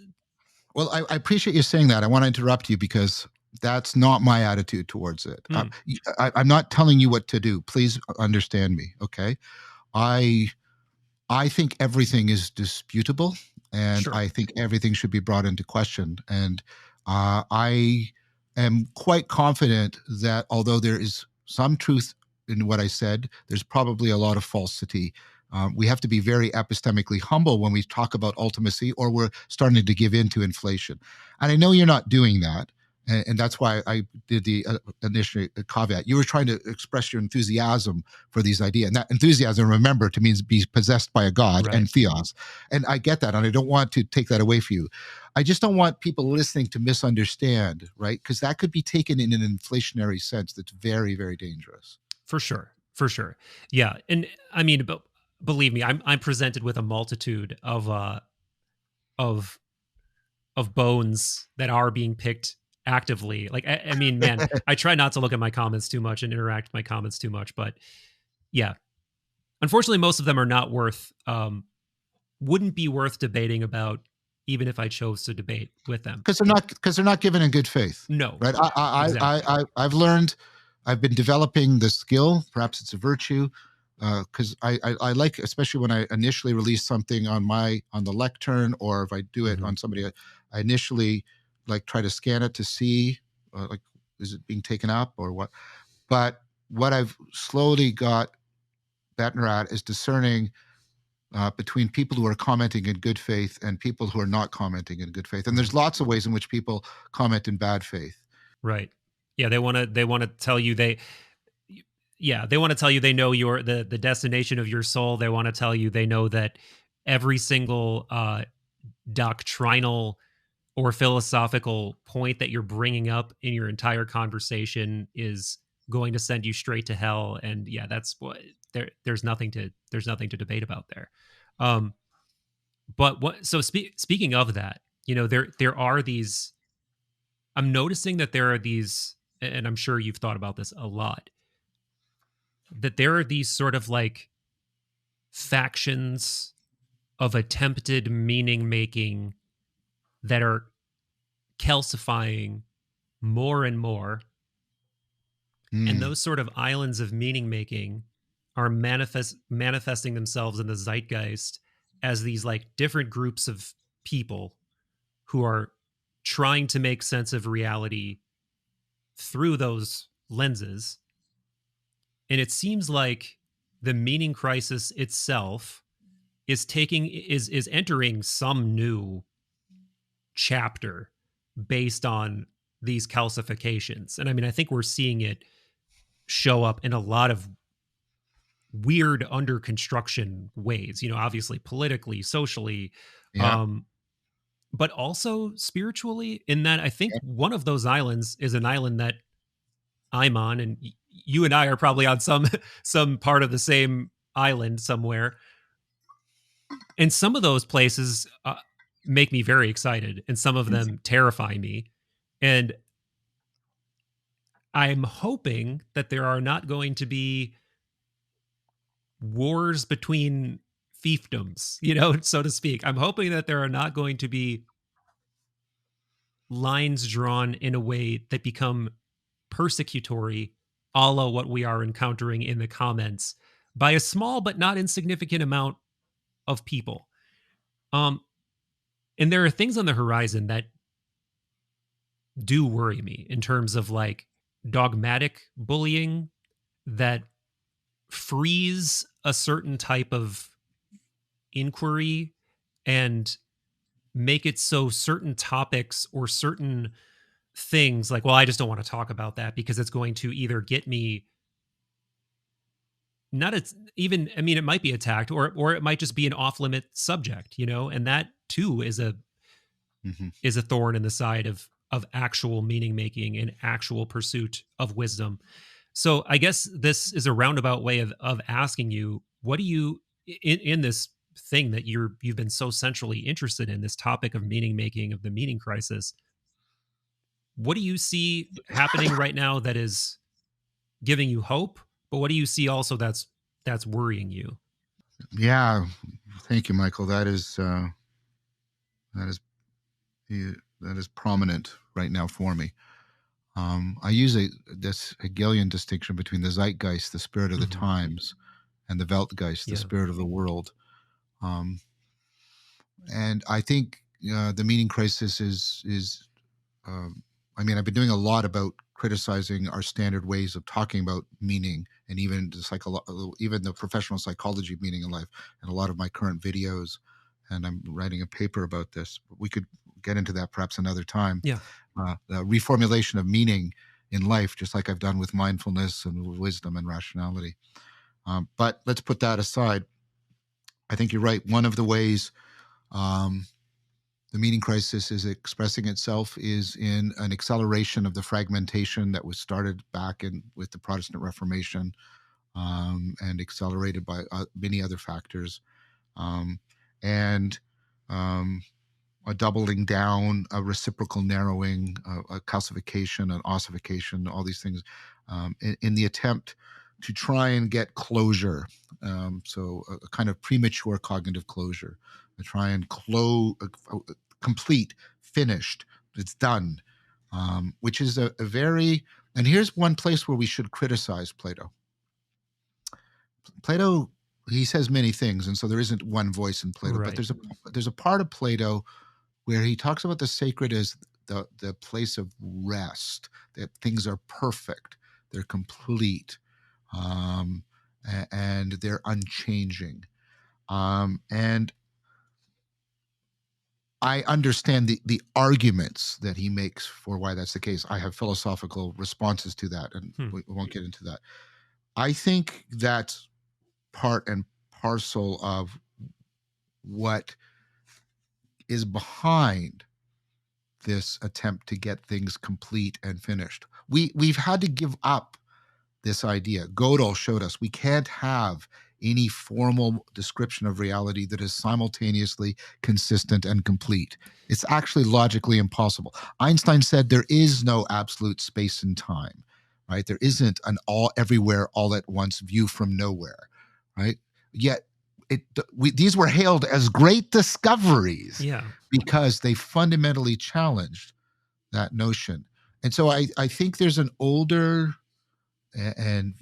Well, I appreciate you saying that. I want to interrupt you because that's not my attitude towards it. I'm not telling you what to do. Please understand me, okay? I think everything is disputable, and Sure. I think everything should be brought into question. And I am quite confident that although there is some truth in what I said, there's probably a lot of falsity. We have to be very epistemically humble when we talk about ultimacy, or we're starting to give in to inflation. And I know you're not doing that. And that's why I did the initial caveat. You were trying to express your enthusiasm for these ideas. And that enthusiasm, remember, to means be possessed by a god, Right. and theos. And I get that. And I don't want to take that away from you. I just don't want people listening to misunderstand, right? Because that could be taken in an inflationary sense that's very, very dangerous. For sure. For sure. Yeah. And I mean, but believe me, I'm presented with a multitude of bones that are being picked actively. Like, I mean, man, I try not to look at my comments too much and interact with my comments too much, but yeah, unfortunately, most of them are not wouldn't be worth debating about, even if I chose to debate with them, because they're not given in good faith. No, right? exactly. I've learned, I've been developing the skill. Perhaps it's a virtue, because I like, especially when I initially release something on the lectern, or if I do it on somebody, I initially like try to scan it to see, like, is it being taken up or what? But what I've slowly got better at is discerning between people who are commenting in good faith and people who are not commenting in good faith. And there's lots of ways in which people comment in bad faith. Right. Yeah, they want to tell you they want to tell you they know the destination of your soul. They want to tell you they know that every single doctrinal or philosophical point that you're bringing up in your entire conversation is going to send you straight to hell. And yeah, that's what there's nothing to debate about there. Um, but what so speaking of that, there are these. I'm noticing that there are these, and I'm sure you've thought about this a lot. That there are these sort of like factions of attempted meaning making that are calcifying more and more. And Mm, those sort of islands of meaning making are manifesting themselves in the zeitgeist as these like different groups of people who are trying to make sense of reality through those lenses. And it seems like the meaning crisis itself is entering some new chapter based on these calcifications. And I mean, I think we're seeing it show up in a lot of weird under construction ways, obviously politically, socially, yeah. um, but also spiritually, in that I think one of those islands is an island that I'm on, and you and I are probably on some some part of the same island somewhere. And some of those places make me very excited, and some of them terrify me. And I'm hoping that there are not going to be wars between fiefdoms, so to speak. I'm hoping that there are not going to be lines drawn in a way that become persecutory, a la what we are encountering in the comments by a small but not insignificant amount of people. Um, and there are things on the horizon that do worry me in terms of like dogmatic bullying that freeze a certain type of inquiry and make it so certain topics or certain things like, well, I just don't want to talk about that because it's going to either get me not it's even, I mean, it might be attacked, or it might just be an off limit subject, and that too Hmm. is a thorn in the side of actual meaning making and actual pursuit of wisdom. So I guess this is a roundabout way of asking you, what do you in this thing that you've been so centrally interested in, this topic of meaning making, of the meaning crisis, what do you see happening right now that is giving you hope, but what do you see also that's worrying you? Yeah. Thank you, Michael. That is that is prominent right now for me. I use this Hegelian distinction between the zeitgeist, the spirit of the Hmm. times, and the Weltgeist, the Yeah. spirit of the world. Um, and I think the meaning crisis is. I mean, I've been doing a lot about criticizing our standard ways of talking about meaning, and even even the professional psychology of meaning in life, and a lot of my current videos. And I'm writing a paper about this. We could get into that perhaps another time. Yeah. The reformulation of meaning in life, just like I've done with mindfulness and wisdom and rationality. But let's put that aside. I think you're right. One of the ways um, the meaning crisis is expressing itself is in an acceleration of the fragmentation that was started back in with the Protestant Reformation, and accelerated by many other factors, um, and um, a doubling down, a reciprocal narrowing, a calcification, an ossification, all these things, in the attempt to try and get closure. So a kind of premature cognitive closure, to try and complete, finished, it's done, which is a very, and here's one place where we should criticize Plato. Plato, he says many things, and so there isn't one voice in Plato, but Right. there's a part of Plato where he talks about the sacred as the place of rest, that things are perfect, they're complete, um, and they're unchanging. And I understand the arguments that he makes for why that's the case. I have philosophical responses to that, and Hmm. we won't get into that. I think that's part and parcel of what is behind this attempt to get things complete and finished. We've had to give up this idea. Gödel showed us we can't have any formal description of reality that is simultaneously consistent and complete. It's actually logically impossible. Einstein said there is no absolute space and time, right? There isn't an all everywhere all at once view from nowhere, right? Yet these were hailed as great discoveries, Yeah. because they fundamentally challenged that notion. And so I think there's an older and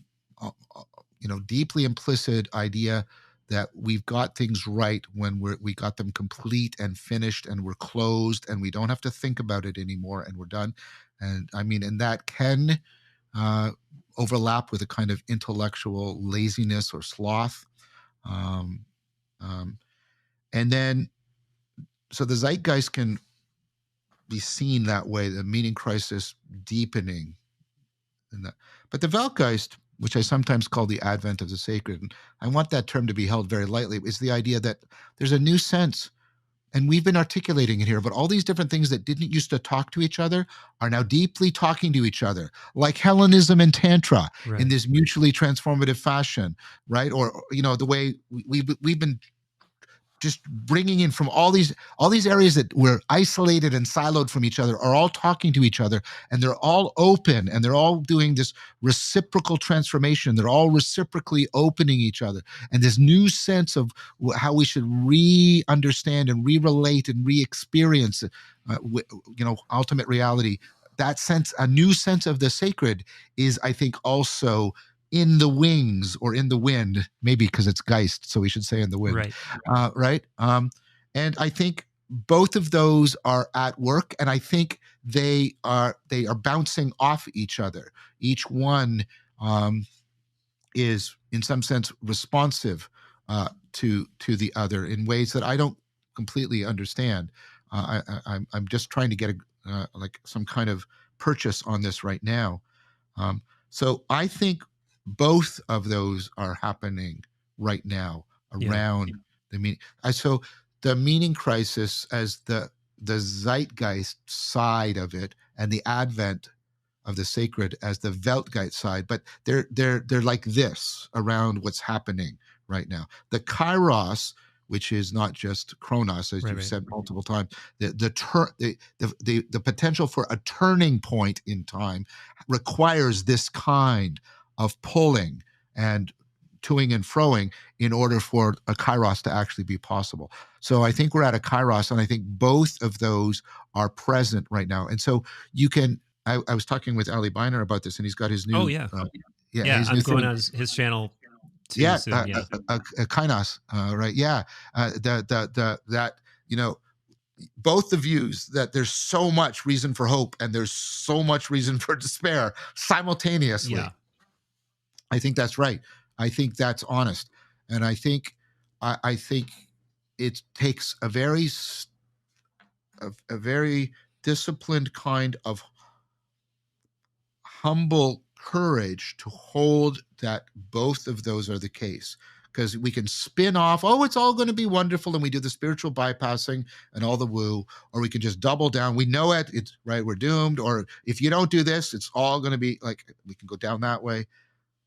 deeply implicit idea that we've got things right when we got them complete and finished and we're closed and we don't have to think about it anymore and we're done. And I mean, and that can overlap with a kind of intellectual laziness or sloth. Um, and then, so the zeitgeist can be seen that way, the meaning crisis deepening. But the Weltgeist, which I sometimes call the advent of the sacred, and I want that term to be held very lightly, is the idea that there's a new sense, and we've been articulating it here, but all these different things that didn't used to talk to each other are now deeply talking to each other, like Hellenism and Tantra, Right. in this mutually transformative fashion, right? Or, the way we've been just bringing in from all these areas that were isolated and siloed from each other are all talking to each other, and they're all open, and they're all doing this reciprocal transformation. They're all reciprocally opening each other, and this new sense of how we should re-understand and re-relate and re-experience ultimate reality. That sense, a new sense of the sacred, is, I think, also in the wings or in the wind, maybe because it's Geist, so we should say in the wind. Right. Right. And I think both of those are at work, and I think they are bouncing off each other. Each one is, in some sense, responsive to the other in ways that I don't completely understand. I'm just trying to get like some kind of purchase on this right now. So I think both of those are happening right now around the meaning. So the meaning crisis as the zeitgeist side of it, and the advent of the sacred as the Weltgeist side, but they're like this around what's happening right now. The Kairos, which is not just Chronos, as you've said multiple times, the potential for a turning point in time requires this kind of pulling and toing and froing in order for a Kairos to actually be possible. So I think we're at a Kairos, and I think both of those are present right now. And so you can, I was talking with Ali Biner about this, and he's got his new, his I'm going on his channel too soon. A Kainos, right? Yeah, that both the views that there's so much reason for hope and there's so much reason for despair simultaneously. Yeah. I think that's right. I think that's honest, and I think it takes a very disciplined kind of humble courage to hold that both of those are the case, because we can spin off, oh, it's all going to be wonderful, and we do the spiritual bypassing and all the woo, or we can just double down. We know it's right, we're doomed, or if you don't do this, it's all going to be like, we can go down that way.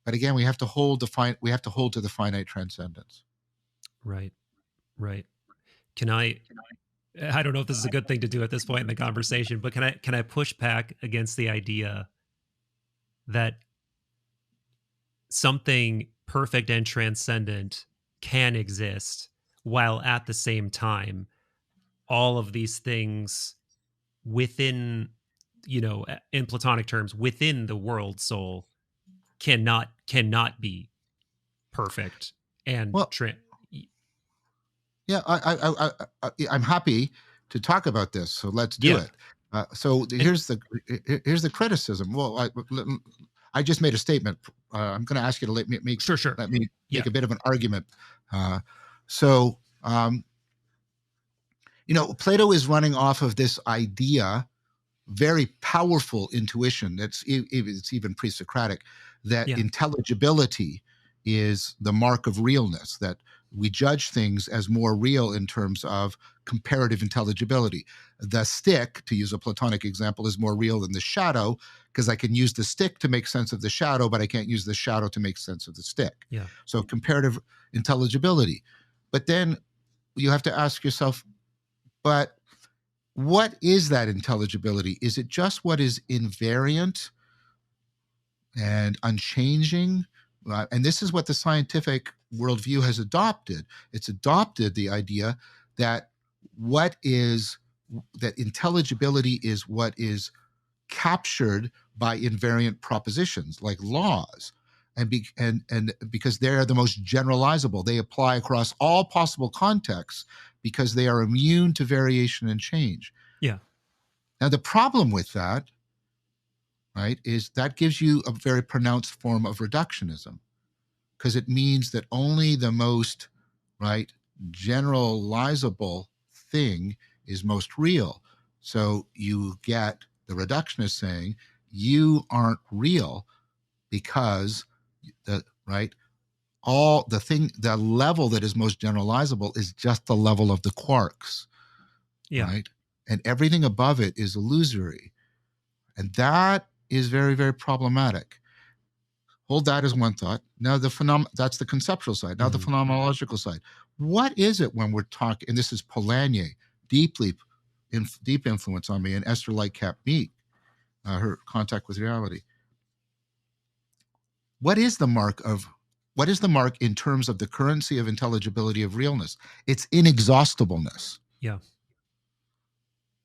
But again, we have to hold to the finite transcendence. Right. Can I don't know if this is a good thing to do at this point in the conversation, but can I push back against the idea that something perfect and transcendent can exist while at the same time all of these things within, in Platonic terms, within the world soul cannot be perfect and yeah, I'm happy to talk about this, so let's do it. So here's the criticism. Well, I just made a statement. I'm going to ask you to let me make a bit of an argument. Plato is running off of this idea, very powerful intuition. It's even pre-Socratic, that intelligibility is the mark of realness. That we judge things as more real in terms of comparative intelligibility. The stick, to use a Platonic example, is more real than the shadow, because I can use the stick to make sense of the shadow, but I can't use the shadow to make sense of the stick. Yeah. So comparative intelligibility. But then you have to ask yourself, but what is that intelligibility? Is it just what is invariant and unchanging? And this is what the scientific worldview has adopted. It's adopted the idea that that intelligibility is what is captured by invariant propositions like laws. And because they're the most generalizable, they apply across all possible contexts because they are immune to variation and change. Yeah. Now, the problem with that, right, is that gives you a very pronounced form of reductionism, because it means that only the most, right, generalizable thing is most real. So you get the reductionist saying you aren't real because the level that is most generalizable is just the level of the quarks, Yeah. right? And everything above it is illusory. And that is very, very problematic. Hold that as one thought. Now that's the conceptual side. Now the phenomenological side. What is it when we're talking, and this is Polanyi, deep influence on me, and Esther Lightcap Meek, her contact with reality. What is the mark in terms of the currency of intelligibility of realness? It's inexhaustibleness. Yeah.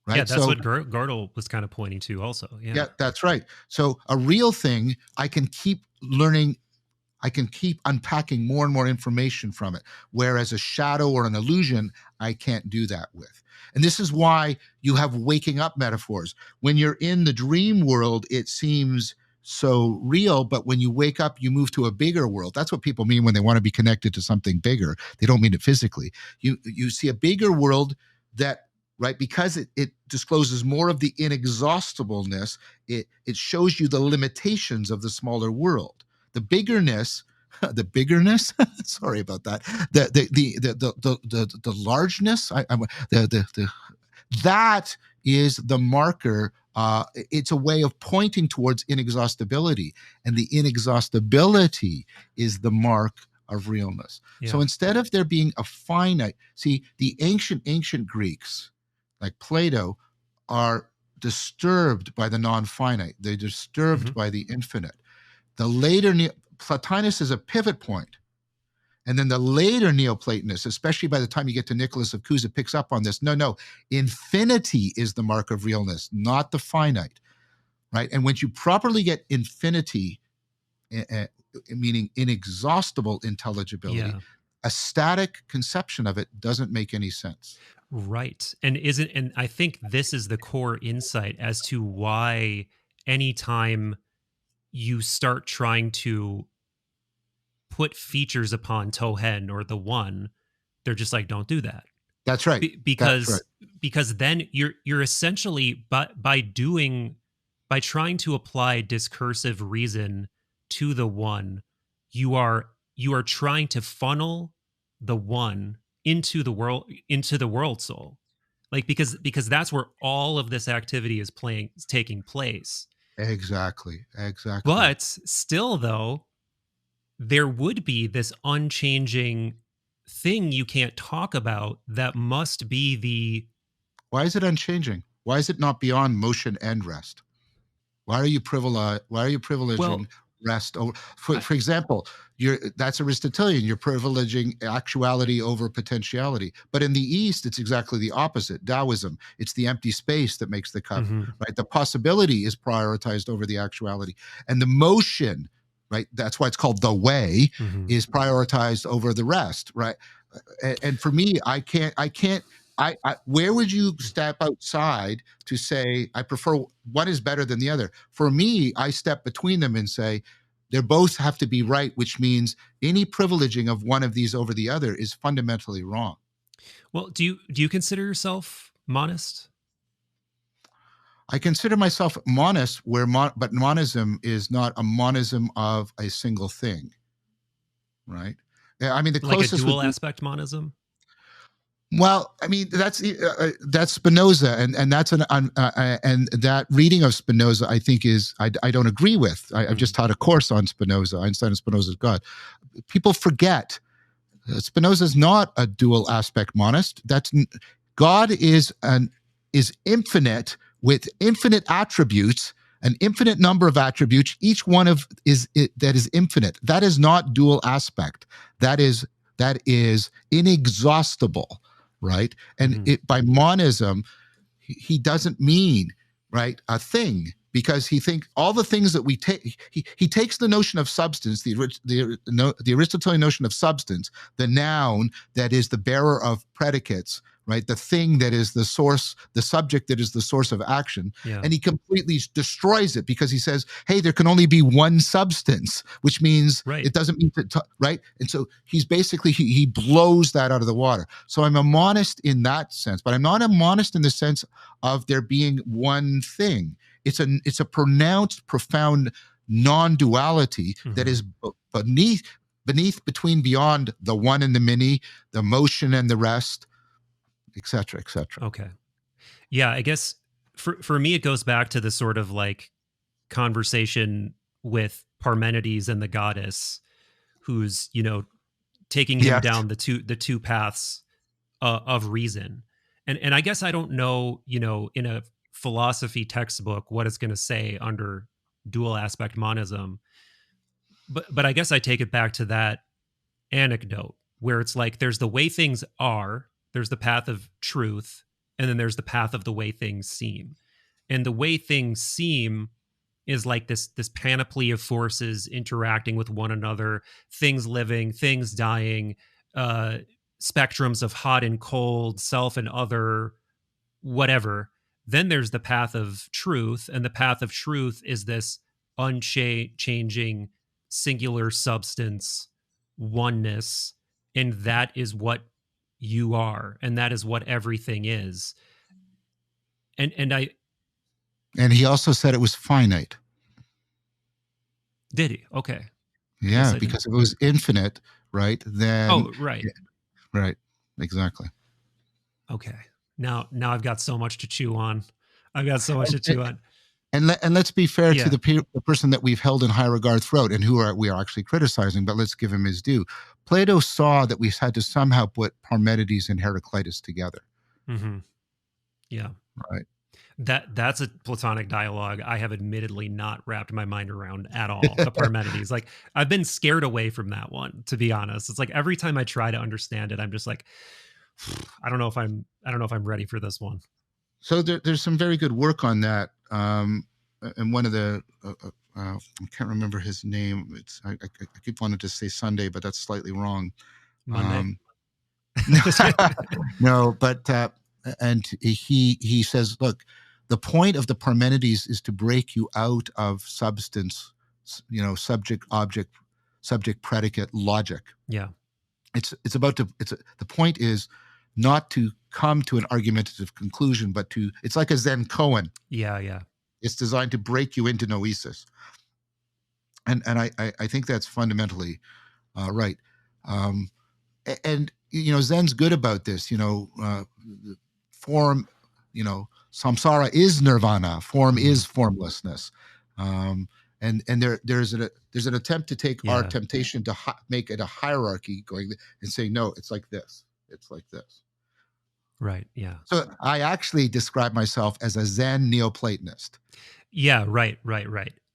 Right. Yeah, that's so what Gödel was kind of pointing to also. yeah, that's right. So a real thing, I can keep learning, I can keep unpacking more and more information from it. Whereas a shadow or an illusion, I can't do that with. And this is why you have waking up metaphors. When you're in the dream world, it seems so real, but when you wake up, you move to a bigger world. That's what people mean when they want to be connected to something bigger. They don't mean it physically. You see a bigger world that, right, because it discloses more of the inexhaustibleness, it shows you the limitations of the smaller world. The biggerness, sorry about that, the largeness, that is the marker. It's a way of pointing towards inexhaustibility, and the inexhaustibility is the mark of realness. Yeah. So instead of there being a finite, see, the ancient Greeks, like Plato, are disturbed by the non-finite. They're disturbed by the infinite. The later Plotinus is a pivot point. And then the later Neoplatonists, especially by the time you get to Nicholas of Cusa, picks up on this. No, infinity is the mark of realness, not the finite, right? And when you properly get infinity, meaning inexhaustible intelligibility, a static conception of it doesn't make any sense. Right. And I think this is the core insight as to why anytime you start trying to put features upon Tohen or the one, they're just like, don't do that. That's right. Because then you're essentially by trying to apply discursive reason to the one, you are trying to funnel the one into the world soul, like because that's where all of this activity is taking place. Exactly. But still, though, there would be this unchanging thing you can't talk about that must be the. Why is it unchanging? Why is it not beyond motion and rest? Why are you privileging rest over? For example, that's Aristotelian. You're privileging actuality over potentiality. But in the East, it's exactly the opposite. Taoism. It's the empty space that makes the cup. Right. The possibility is prioritized over the actuality, and the motion. Right. That's why it's called the way. Is prioritized over the rest. Right. And for me, I can't. Where would you step outside to say, I prefer one is better than the other? For me, I step between them and say, they both have to be right, which means any privileging of one of these over the other is fundamentally wrong. Well, do you consider yourself monist? I consider myself monist, but monism is not a monism of a single thing, right? I mean, the Like a closest would dual be, aspect monism? well, I mean, that's Spinoza, and that's and that reading of Spinoza, I think, is I don't agree with. I've just taught a course on Spinoza, Einstein and Spinoza's God. People forget Spinoza is not a dual aspect monist. God is infinite with infinite attributes, an infinite number of attributes. Each one of that is infinite. That is not dual aspect. That is inexhaustible, right? And by monism, he doesn't mean, right, a thing, because he thinks all the things that we take, he takes the notion of substance, the Aristotelian notion of substance, the noun that is the bearer of predicates, right, the thing that is the source, the subject that is the source of action, and he completely destroys it, because he says, hey, there can only be one substance, which means it doesn't mean right? And so he's basically, he blows that out of the water. So I'm a monist in that sense, but I'm not a monist in the sense of there being one thing. It's a pronounced, profound non-duality that is beneath, between, beyond the one and the many, the motion and the rest, etc., etc. Okay. Yeah, I guess for me, it goes back to the sort of like conversation with Parmenides and the goddess, who's, taking him down the two paths of reason. And I guess I don't know, in a philosophy textbook what it's going to say under dual aspect monism, but I guess I take it back to that anecdote where it's like there's the way things are, there's the path of truth, and then there's the path of the way things seem. And the way things seem is like this panoply of forces interacting with one another, things living, things dying, spectrums of hot and cold, self and other, whatever. Then there's the path of truth, and the path of truth is this unchanging singular substance, oneness, and that is what you are, and that is what everything is. And he also said it was finite. Did he? Okay. Yeah, because if it was infinite, right, then right. Right. Exactly. Okay. Now I've got so much to chew on. I've got so much to chew on. And let's be fair to the person that we've held in high regard throughout, and we are actually criticizing, but let's give him his due. Plato saw that we had to somehow put Parmenides and Heraclitus together. Yeah. Right. That's a Platonic dialogue I have admittedly not wrapped my mind around at all. The Parmenides, like I've been scared away from that one, to be honest. It's like every time I try to understand it, I'm just like, I don't know if I'm ready for this one. So there's some very good work on that. And one of the I can't remember his name. I keep wanting to say Sunday, but that's slightly wrong. Monday. No, but and he says, look, the point of the Parmenides is to break you out of substance, subject, object, subject, predicate, logic. Yeah. The point is not to come to an argumentative conclusion, but it's like a Zen koan. Yeah. It's designed to break you into noesis. And I think that's fundamentally right. And Zen's good about this. Form, samsara is nirvana. Form is formlessness. And there's an attempt to take our temptation to make it a hierarchy, going and saying, no, it's like this. It's like this. Right. Yeah. So I actually describe myself as a Zen Neoplatonist. Yeah. Right.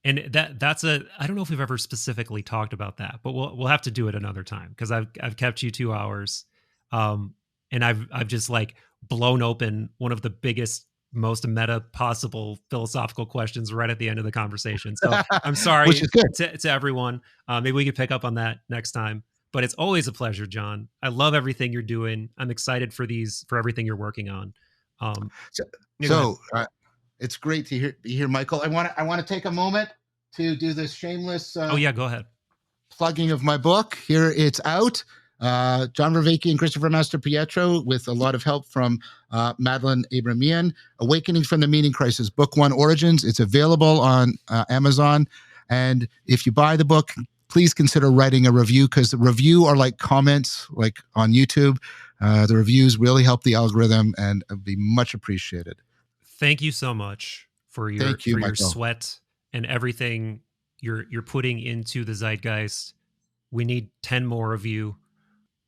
And that's I don't know if we've ever specifically talked about that, but we'll have to do it another time, because I've kept you 2 hours, and I've just like blown open one of the biggest, most meta possible philosophical questions right at the end of the conversation. So I'm sorry to everyone. Maybe we could pick up on that next time. But it's always a pleasure, John. I love everything you're doing. I'm excited for everything you're working on. It's great to be here, Michael. I want to take a moment to do this shameless. Go ahead. Plugging of my book. Here it's out. John Vervaeke and Christopher Master Pietro, with a lot of help from Madeline Abramian. Awakening from the Meaning Crisis, Book 1, Origins. It's available on Amazon. And if you buy the book, please consider writing a review, because the review are like comments, like on YouTube. The reviews really help the algorithm, and it'd be much appreciated. Thank you so much Thank you, for your Michael. sweat and everything you're putting into the zeitgeist. We need 10 more of you.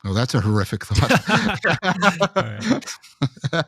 Oh, that's a horrific thought. All right.